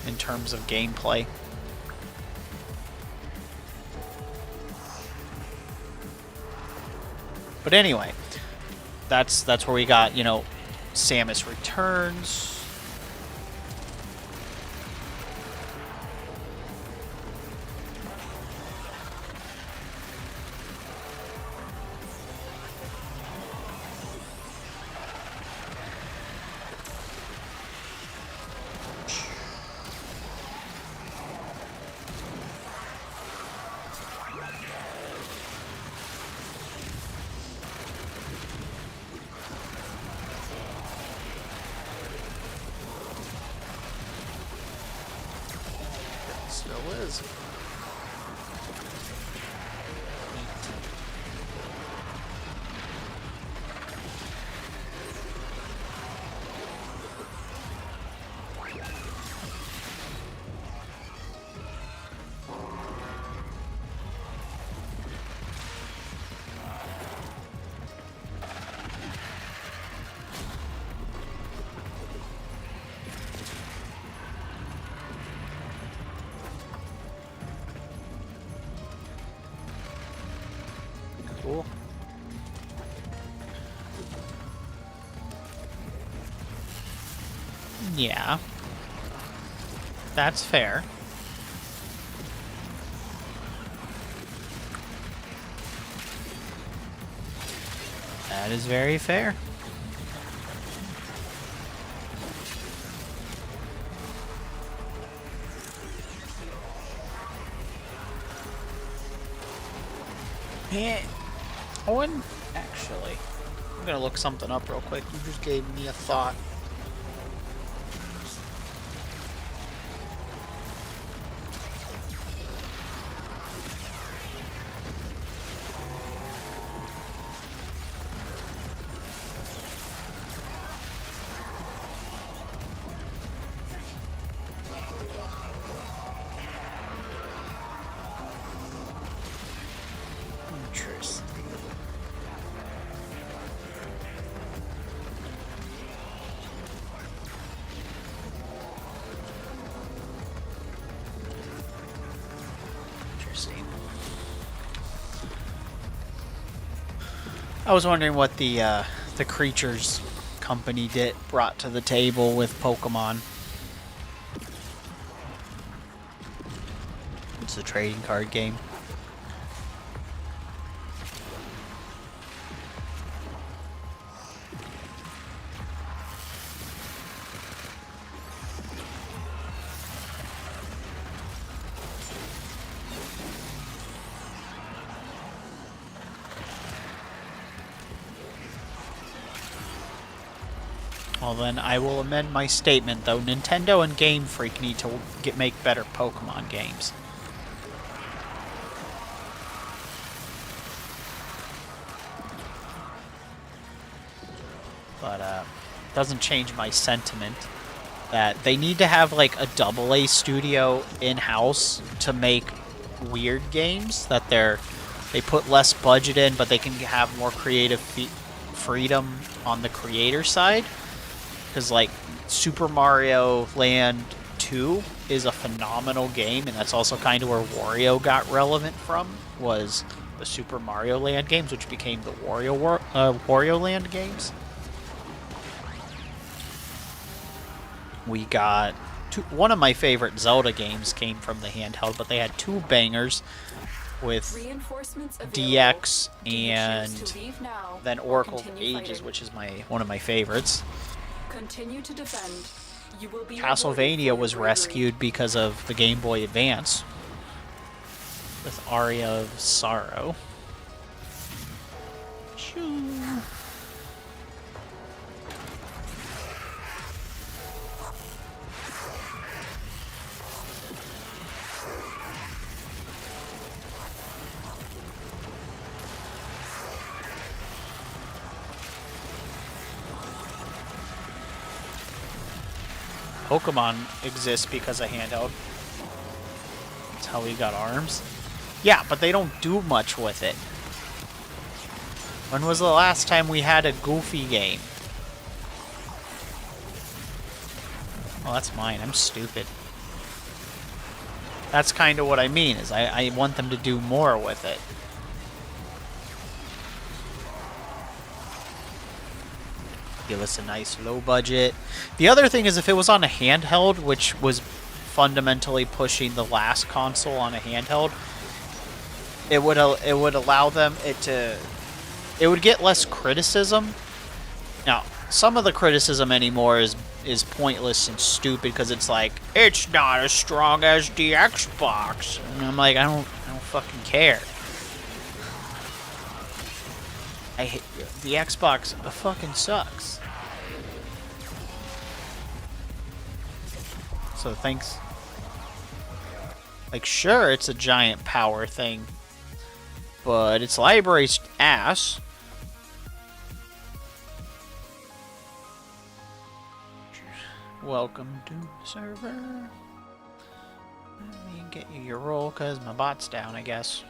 in terms of gameplay. But anyway, that's where we got, you know, Samus Returns. Still is. Cool. Yeah. That's fair. That is very fair. Yeah. Owen, actually, I'm gonna look something up real quick. You just gave me a thought. Interesting. Interesting. I was wondering what the creatures company brought to the table with Pokemon. It's a trading card game. Well then, I will amend my statement though. Nintendo and Game Freak need to make better Pokemon games. But doesn't change my sentiment that they need to have like a AA studio in-house to make weird games that they put less budget in, but they can have more creative freedom on the creator side. Because, like, Super Mario Land 2 is a phenomenal game, and that's also kind of where Wario got relevant from, was the Super Mario Land games, which became the Wario Land games. We got one of my favorite Zelda games came from the handheld, but they had two bangers with DX and then Oracle of Ages, which is one of my favorites. Continue to defend. You will be Castlevania was rescued because of the Game Boy Advance with Aria of Sorrow. Shoo. Pokemon exists because of handheld. That's how we got arms. Yeah, but they don't do much with it. When was the last time we had a Goofy game? Oh, that's mine. I'm stupid. That's kind of what I mean, is I want them to do more with it. Give us a nice low budget. The other thing is if it was on a handheld, which was fundamentally pushing the last console on a handheld, it would allow them it would get less criticism. Now, some of the criticism anymore is pointless and stupid because it's like, it's not as strong as the Xbox. And I'm like, I don't fucking care. I hate the Xbox. It fucking sucks. So thanks. Like, sure, it's a giant power thing, but its library's ass. Welcome to the server. Let me get you your roll because my bot's down, I guess.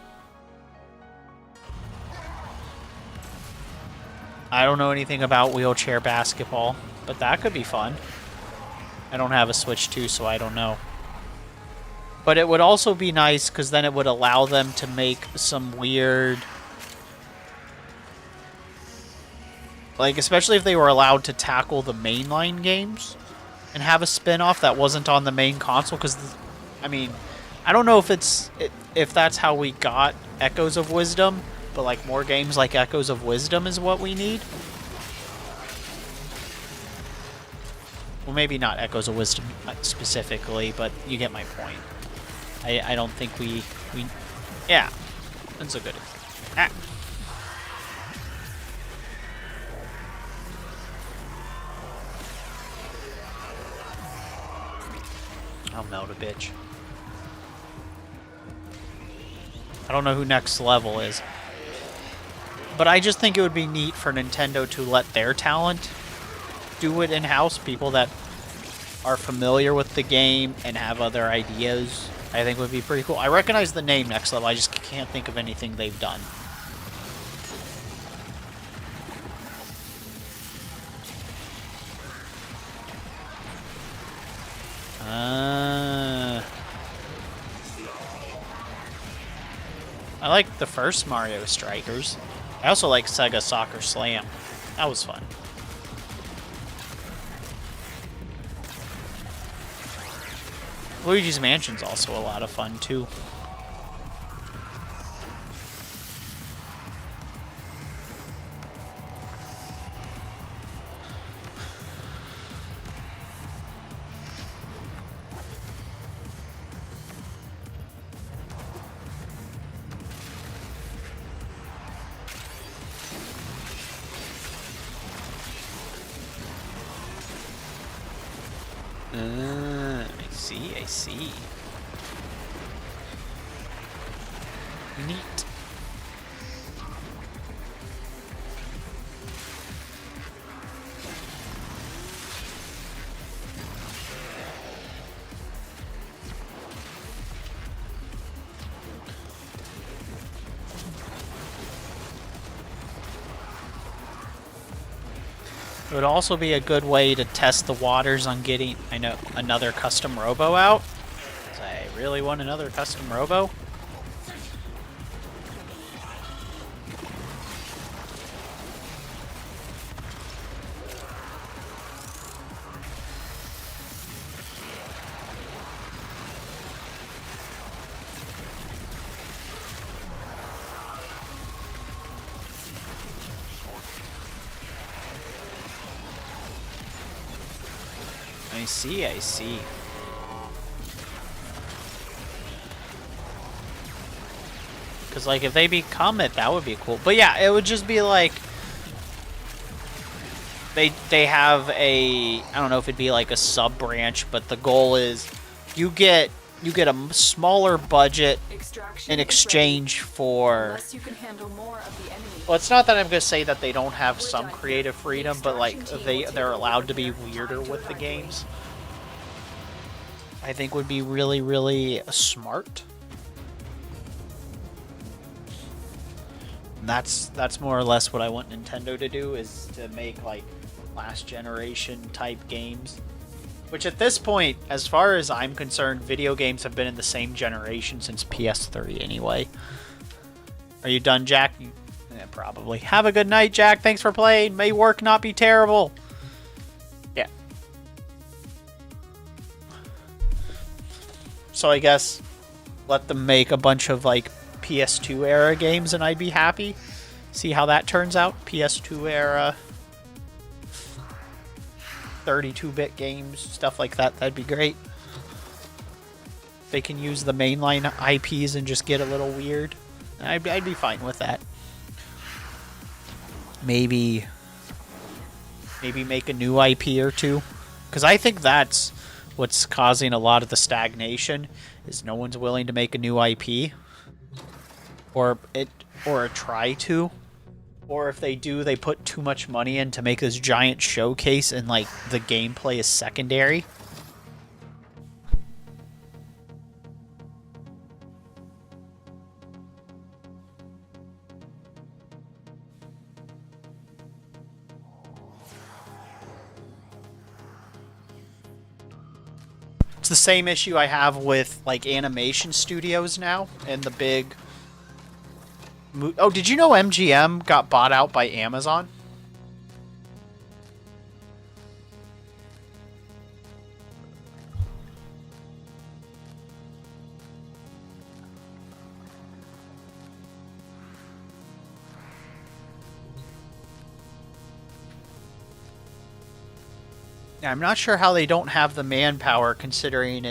I don't know anything about wheelchair basketball, but that could be fun. I don't have a Switch 2, so I don't know. But it would also be nice because then it would allow them to make some weird... Like, especially if they were allowed to tackle the mainline games and have a spin-off that wasn't on the main console. Because, I mean, I don't know if that's how we got Echoes of Wisdom, but like more games like Echoes of Wisdom is what we need. Well, maybe not Echoes of Wisdom specifically, but you get my point. I don't think we yeah, that's a good. Ah. I'll melt a bitch. I don't know who Next Level is. But I just think it would be neat for Nintendo to let their talent do it in-house. People that are familiar with the game and have other ideas, I think would be pretty cool. I recognize the name Next Level, I just can't think of anything they've done. I like the first Mario Strikers. I also like Sega Soccer Slam. That was fun. Luigi's Mansion's also a lot of fun too. I see. Neat. It would also be a good way to test the waters on getting, I know, another custom robo out. I really want another custom robo. I see. Because, like, if they become it, that would be cool. But yeah, it would just be like... They have a... I don't know if it'd be like a sub-branch, but the goal is you get a smaller budget in exchange for... Well, it's not that I'm going to say that they don't have some creative freedom, but, like, they're allowed to be weirder with the games. I think would be really, really smart. And that's more or less what I want Nintendo to do, is to make like last generation type games. Which at this point, as far as I'm concerned, video games have been in the same generation since PS3 anyway. Are you done, Jack? Yeah, probably. Have a good night, Jack. Thanks for playing. May work not be terrible. Yeah. So I guess let them make a bunch of like PS2 era games and I'd be happy. See how that turns out. PS2 era 32-bit games, stuff like that. That'd be great. They can use the mainline IPs and just get a little weird. I'd be fine with that. Maybe make a new IP or two, because I think that's what's causing a lot of the stagnation, is no one's willing to make a new IP, or try to, or if they do, they put too much money in to make this giant showcase and like the gameplay is secondary. It's the same issue I have with like animation studios now and the big... Oh, did you know MGM got bought out by Amazon? Yeah, I'm not sure how they don't have the manpower, considering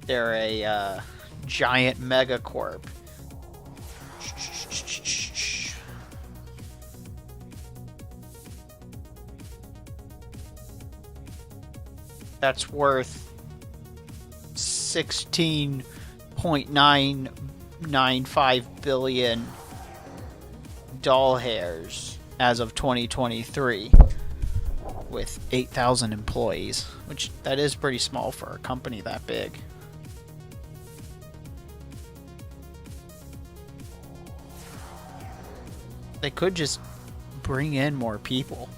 they're a giant megacorp. That's worth $16.995 billion doll hairs as of 2023. With 8,000 employees, which that is pretty small for a company that big. They could just bring in more people.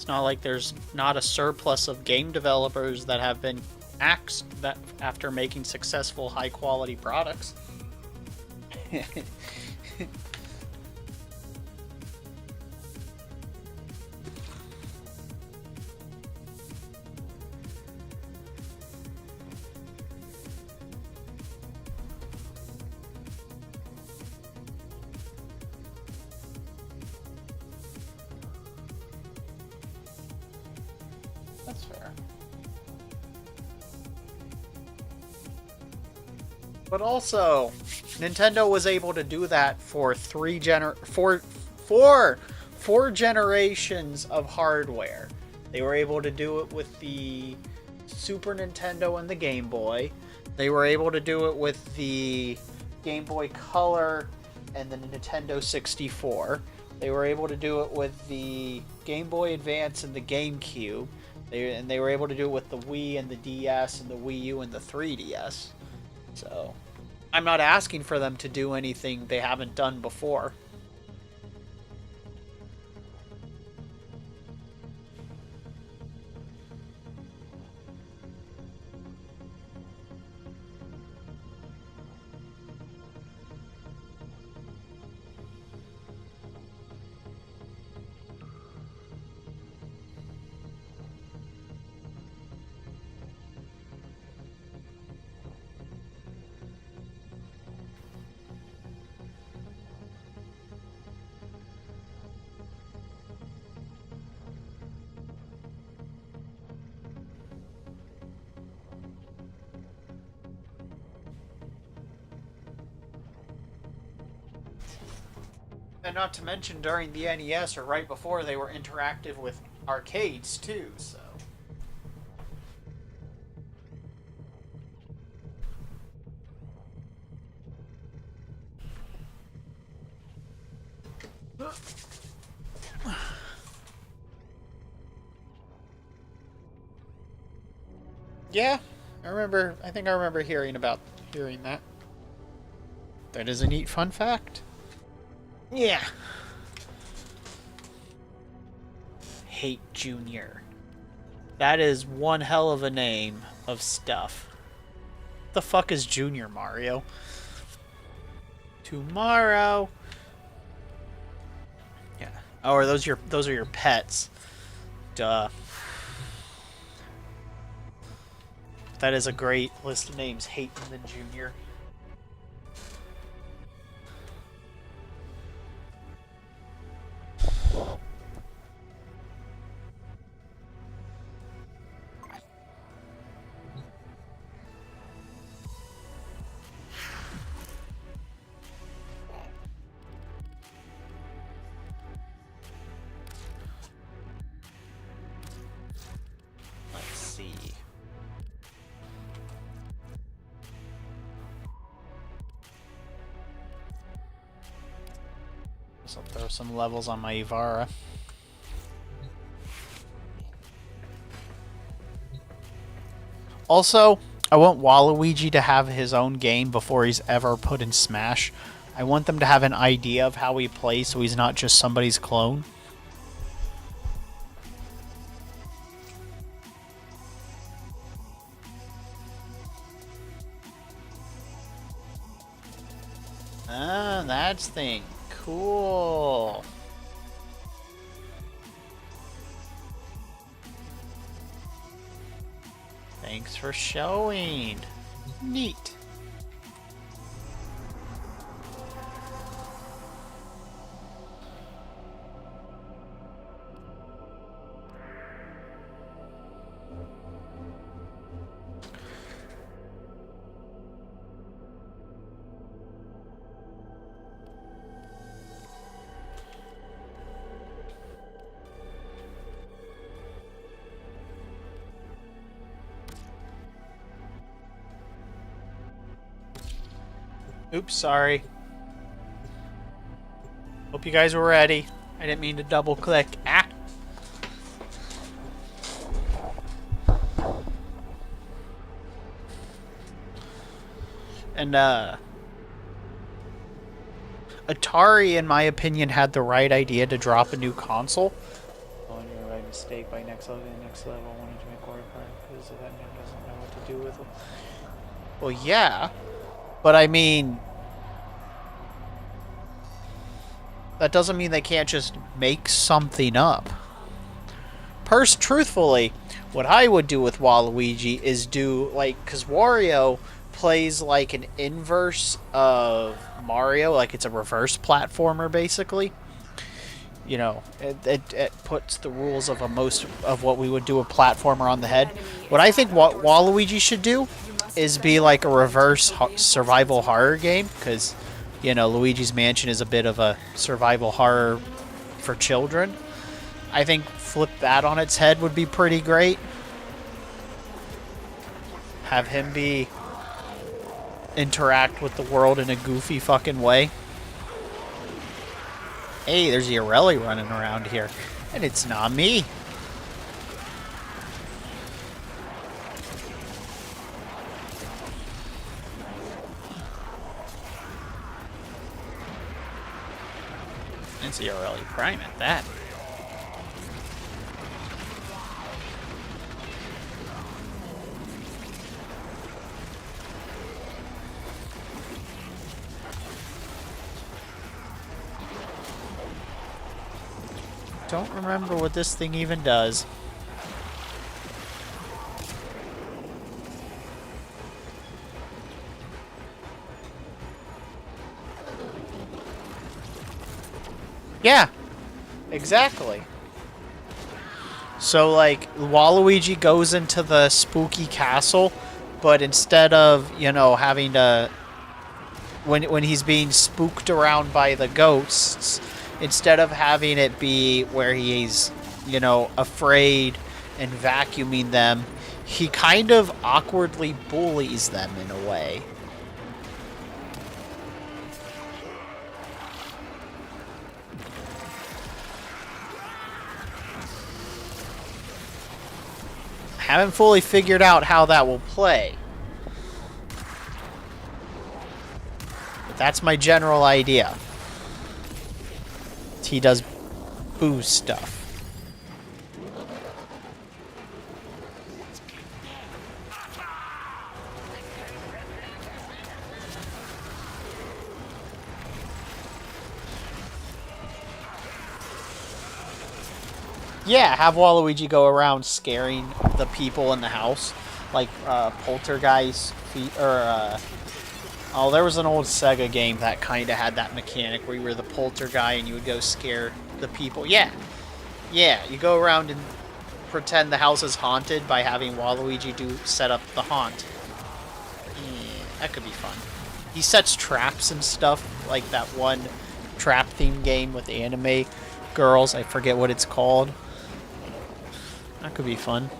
It's not like there's not a surplus of game developers that have been axed that after making successful high quality products. That's fair. But also, Nintendo was able to do that for four generations of hardware. They were able to do it with the Super Nintendo and the Game Boy. They were able to do it with the Game Boy Color and the Nintendo 64. They were able to do it with the Game Boy Advance and the GameCube. They were able to do it with the Wii and the DS and the Wii U and the 3DS. So, I'm not asking for them to do anything they haven't done before. And not to mention during the NES or right before, they were interactive with arcades too, so. Yeah, I think I remember hearing that. That is a neat fun fact. Yeah. Hate Junior. That is one hell of a name of stuff. The fuck is Junior, Mario? Tomorrow. Yeah. Oh, are those are your pets? Duh. That is a great list of names. Hayton the Junior. Let's see. Guess I'll throw some levels on my Ivara. Also, I want Waluigi to have his own game before he's ever put in Smash. I want them to have an idea of how he plays so he's not just somebody's clone. Ah, that's the thing. Cool. Thanks for showing. Neat. Oops, sorry. Hope you guys were ready. I didn't mean to double click. Ah! And, Atari, in my opinion, had the right idea to drop a new console. Oh, you're right mistake by next level. Wanting to make order because that man doesn't know what to do with them. Well, yeah, but I mean, that doesn't mean they can't just make something up. Truthfully, what I would do with Waluigi is do, like, because Wario plays like an inverse of Mario, like it's a reverse platformer, basically. You know, it puts the rules of what we would do a platformer on the head. What I think what Waluigi should do is be like a reverse survival horror game, because, you know, Luigi's Mansion is a bit of a survival horror for children. I think flip that on its head would be pretty great. Have him interact with the world in a goofy fucking way. Hey, there's Yorelli running around here. And it's not me. It's Yorelli Prime at that. Don't remember what this thing even does. Yeah, exactly. So, like, Waluigi goes into the spooky castle, but instead of, you know, having to... When he's being spooked around by the ghosts, instead of having it be where he's, you know, afraid and vacuuming them, he kind of awkwardly bullies them in a way. Haven't fully figured out how that will play. But that's my general idea. He does boo stuff. Yeah, have Waluigi go around scaring the people in the house, like Poltergeist, oh, there was an old Sega game that kind of had that mechanic where you were the poltergeist and you would go scare the people. Yeah, you go around and pretend the house is haunted by having Waluigi set up the haunt. Yeah, that could be fun. He sets traps and stuff, like that one trap theme game with anime girls. I forget what it's called. That could be fun.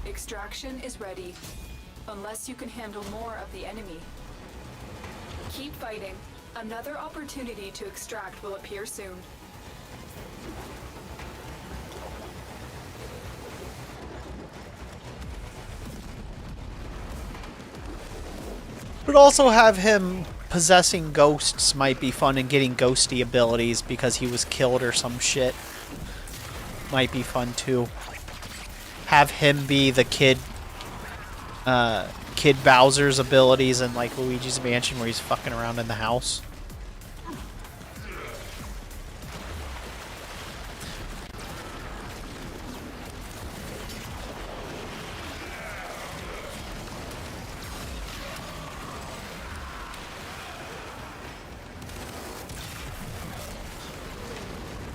Extraction is ready. Unless you can handle more of the enemy. Keep fighting. Another opportunity to extract will appear soon. But also have him possessing ghosts might be fun, and getting ghosty abilities because he was killed or some shit might be fun too. Have him be the Kid Bowser's abilities in like Luigi's Mansion where he's fucking around in the house.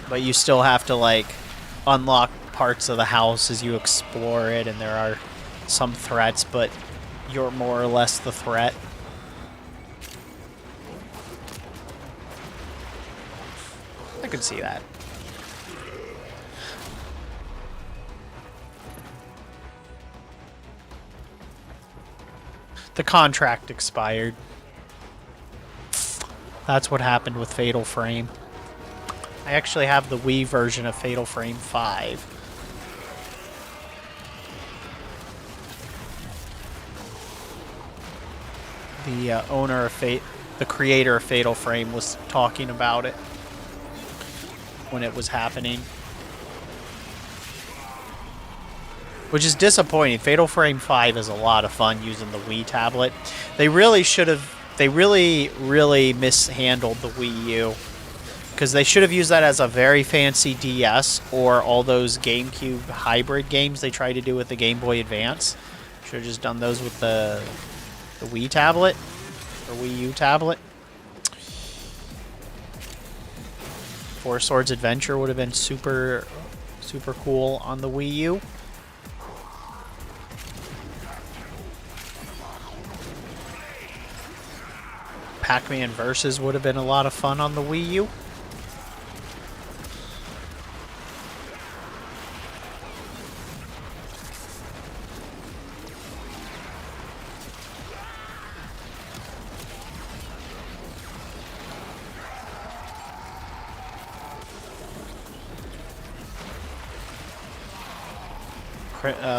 But you still have to like unlock parts of the house as you explore it, and there are some threats, but you're more or less the threat. I could see that. The contract expired. That's what happened with Fatal Frame. I actually have the Wii version of Fatal Frame 5. The owner of the creator of Fatal Frame was talking about it. when it was happening. Which is disappointing. Fatal Frame 5 is a lot of fun using the Wii tablet. They really should have... They really, really mishandled the Wii U. Because they should have used that as a very fancy DS, or all those GameCube hybrid games they tried to do with the Game Boy Advance. Should have just done those with the Wii tablet, or Wii U tablet. Four Swords Adventure would have been super, super cool on the Wii U. Pac-Man Versus would have been a lot of fun on the Wii U.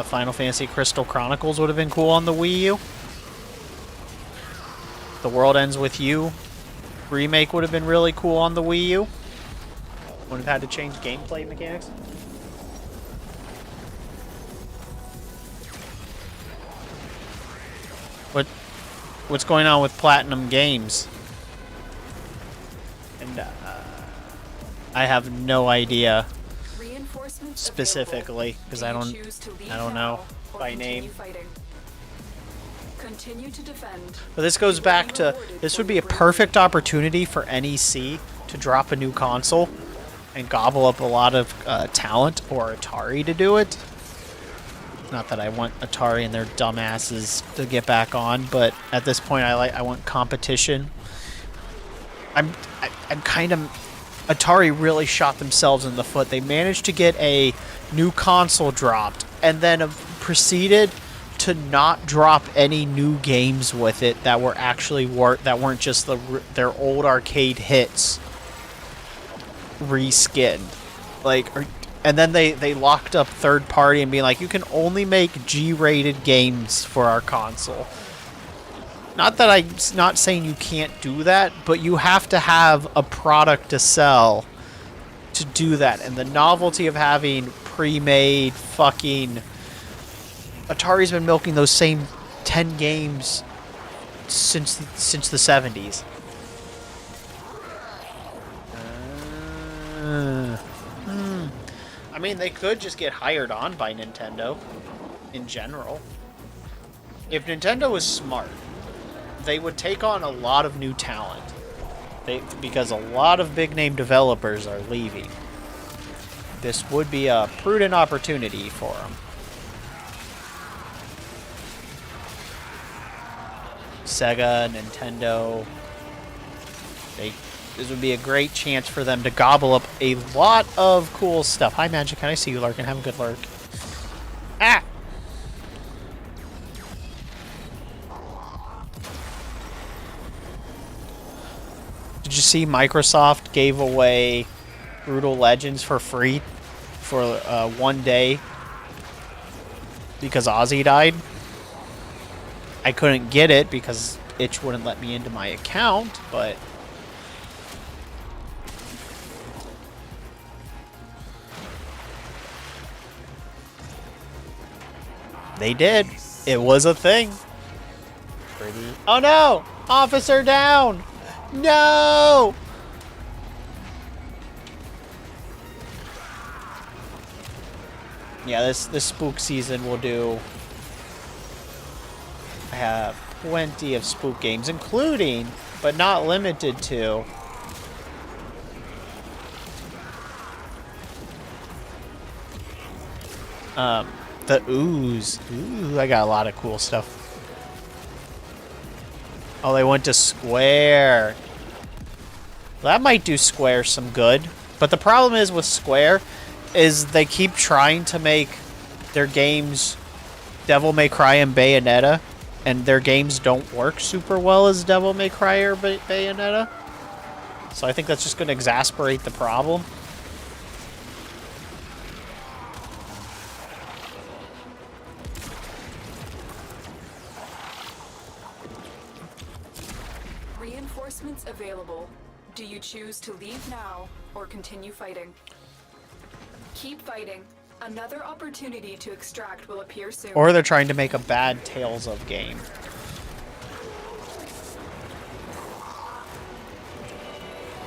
Final Fantasy Crystal Chronicles would have been cool on the Wii U. The World Ends With You remake would have been really cool on the Wii U. Wouldn't have had to change gameplay mechanics. What's going on with Platinum Games? And I have no idea specifically because I don't know by name. Continue to defend. But this goes back to, this would be a perfect opportunity for NEC to drop a new console and gobble up a lot of talent, or Atari to do it. Not that I want Atari and their dumbasses to get back on, but at this point I want competition. I'm kind of... Atari really shot themselves in the foot. They managed to get a new console dropped and then proceeded to not drop any new games with it that were actually that weren't just their old arcade hits reskinned. And then they locked up third party and being like, you can only make G-rated games for our console. Not that I'm not saying you can't do that, but you have to have a product to sell to do that. And the novelty of having pre-made fucking... Atari's been milking those same 10 games since the 70s. I mean, they could just get hired on by Nintendo in general. If Nintendo was smart, they would take on a lot of new talent. Because a lot of big name developers are leaving. This would be a prudent opportunity for them. Sega, Nintendo, this would be a great chance for them to gobble up a lot of cool stuff. Hi, Magic. Can I see you lurking? Have a good lurk. Ah! Did you see Microsoft gave away Brutal Legends for free for 1 day because Ozzy died? I couldn't get it because Itch wouldn't let me into my account, but... They did. It was a thing. Pretty... Oh no! Officer down! No! Yeah, this spook season will do... I have plenty of spook games, including, but not limited to, the Ooze. Ooh, I got a lot of cool stuff. Oh, they went to Square. That might do Square some good. But the problem is with Square is they keep trying to make their games Devil May Cry and Bayonetta, and their games don't work super well as Devil May Cry or Bayonetta. So I think that's just going to exasperate the problem. Reinforcements available. Do you choose to leave now or continue fighting? Keep fighting. Another opportunity to extract will appear soon. Or they're trying to make a bad Tales of game.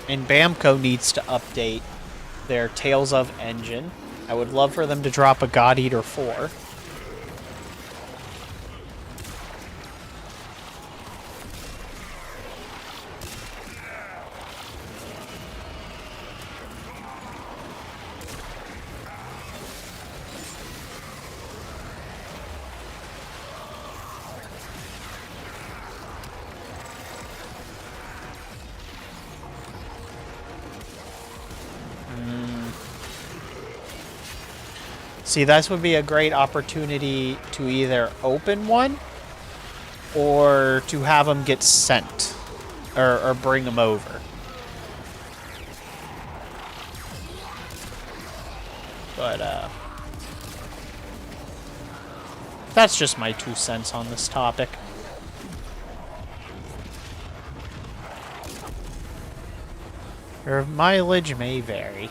And Bamco needs to update their Tales of engine. I would love for them to drop a God Eater 4. See, this would be a great opportunity to either open one or to have them get sent or bring them over. But, that's just my 2 cents on this topic. Your mileage may vary.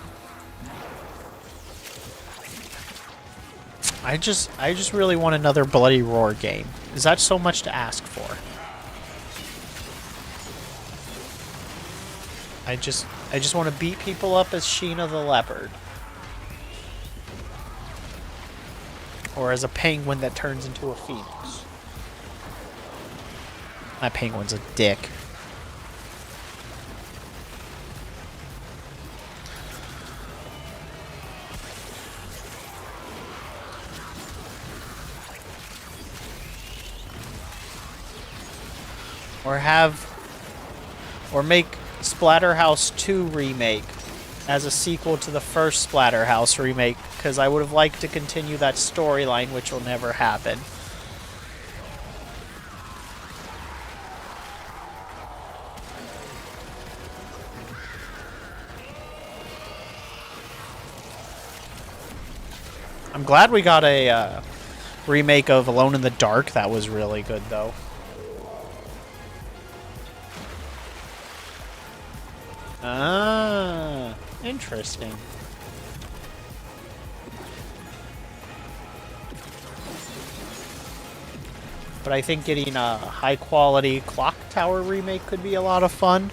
I just really want another Bloody Roar game. Is that so much to ask for? I just want to beat people up as Sheena the Leopard. Or as a penguin that turns into a phoenix. That penguin's a dick. Or make Splatterhouse 2 remake as a sequel to the first Splatterhouse remake, because I would have liked to continue that storyline, which will never happen. I'm glad we got a remake of Alone in the Dark. That was really good, though. Ah, interesting. But I think getting a high-quality Clock Tower remake could be a lot of fun.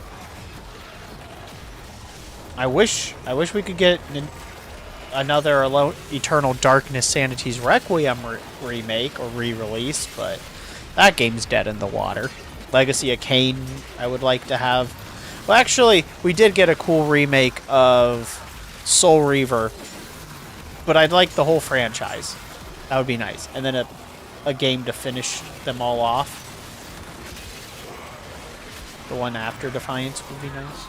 I wish we could get another Eternal Darkness Sanity's Requiem remake or re-release, but that game's dead in the water. Legacy of Kain, I would like to have. Well, actually, we did get a cool remake of Soul Reaver, but I'd like the whole franchise. That would be nice. And then a game to finish them all off. The one after Defiance would be nice.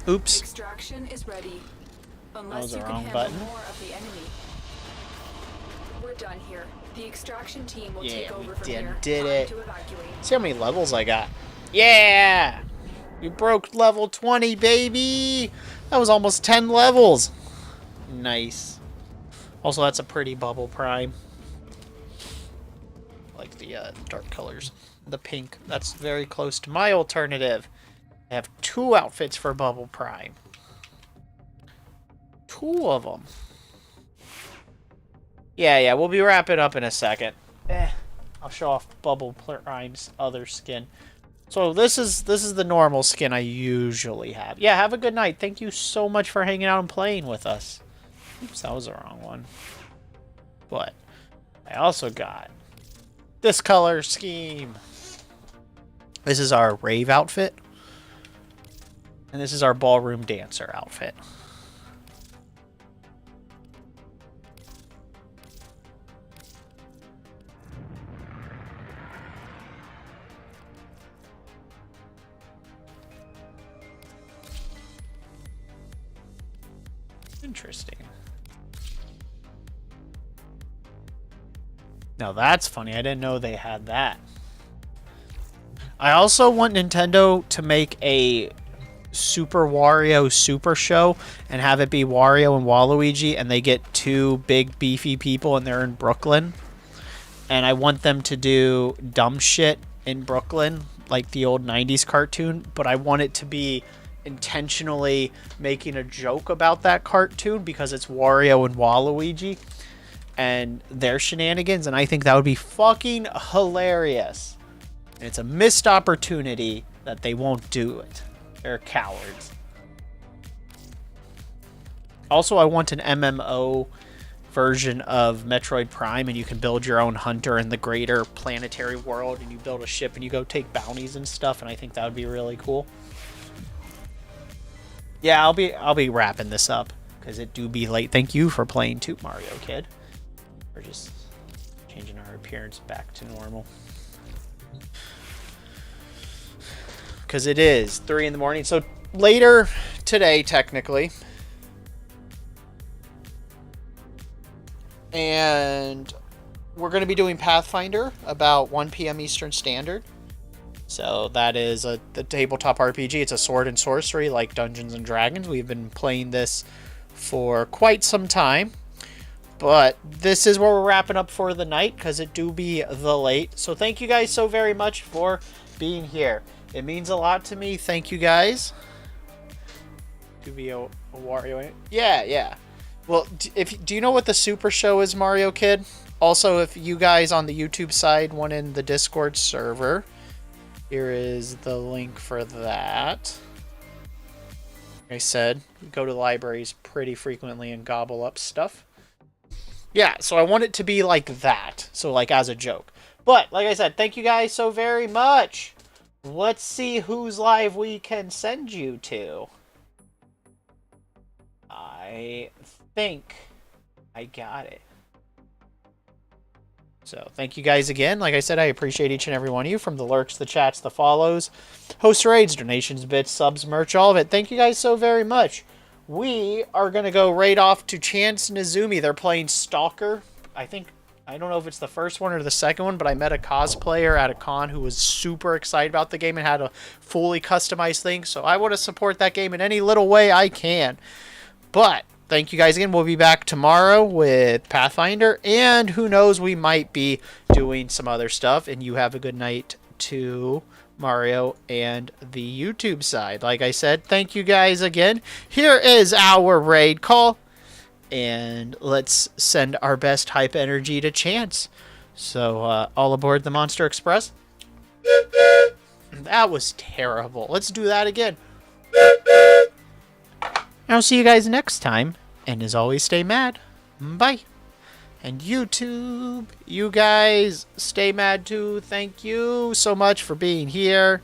Oops. Extraction is ready. That Unless was you the can wrong handle button. more of the enemy. We're done here. The extraction team will Yeah, take we over from did here. it. Time to evacuate. See how many levels I got. Yeah! We broke level 20, baby! That was almost 10 levels. Nice. Also, that's a pretty bubble prime. Like the dark colors. The pink. That's very close to my alternative. I have 2 outfits for Bubble Prime. 2 of them. Yeah, we'll be wrapping up in a second. I'll show off Bubble Prime's other skin. So this is the normal skin I usually have. Yeah, have a good night. Thank you so much for hanging out and playing with us. Oops, that was the wrong one. But I also got this color scheme. This is our rave outfit. And this is our ballroom dancer outfit. Interesting. Now that's funny. I didn't know they had that. I also want Nintendo to make a Super Wario Super Show and have it be Wario and Waluigi, and they get two big beefy people and they're in Brooklyn. And I want them to do dumb shit in Brooklyn, like the old 90s cartoon, but I want it to be intentionally making a joke about that cartoon because it's Wario and Waluigi and their shenanigans, and I think that would be fucking hilarious. And it's a missed opportunity that they won't do it. They're cowards. Also, I want an MMO version of Metroid Prime, and you can build your own hunter in the greater planetary world, and you build a ship and you go take bounties and stuff, and I think that would be really cool. Yeah, I'll be wrapping this up because it do be late. Thank you for playing too, Mario Kid. We're just changing our appearance back to normal. Because it is 3 in the morning. So later today, technically. And we're going to be doing Pathfinder about 1 p.m. Eastern Standard. So that is the tabletop RPG. It's a sword and sorcery like Dungeons and Dragons. We've been playing this for quite some time. But this is where we're wrapping up for the night because it do be the late. So thank you guys so very much for being here. It means a lot to me. Thank you guys. Do be a Wario. Yeah. Well, do you know what the Super Show is, Mario Kid? Also, if you guys on the YouTube side want in the Discord server, here is the link for that. Like I said, we go to libraries pretty frequently and gobble up stuff. Yeah, so I want it to be like that. So, like, as a joke. But, like I said, thank you guys so very much. Let's see whose live we can send you to. I think I got it. So, thank you guys again. Like I said, I appreciate each and every one of you, from the lurks, the chats, the follows, host raids, donations, bits, subs, merch, all of it. Thank you guys so very much. We are going to go right off to Chance Nizumi. They're playing Stalker. I don't know if it's the first one or the second one, but I met a cosplayer at a con who was super excited about the game and had a fully customized thing. So I want to support that game in any little way I can. But thank you guys again. We'll be back tomorrow with Pathfinder. And who knows, we might be doing some other stuff. And you have a good night too, Mario, and the YouTube side. Like I said, thank you guys again. Here is our raid call. And let's send our best hype energy to Chance. So, all aboard the Monster Express. That was terrible. Let's do that again. I'll see you guys next time. And as always, stay mad. Bye. And YouTube, you guys stay mad too. Thank you so much for being here.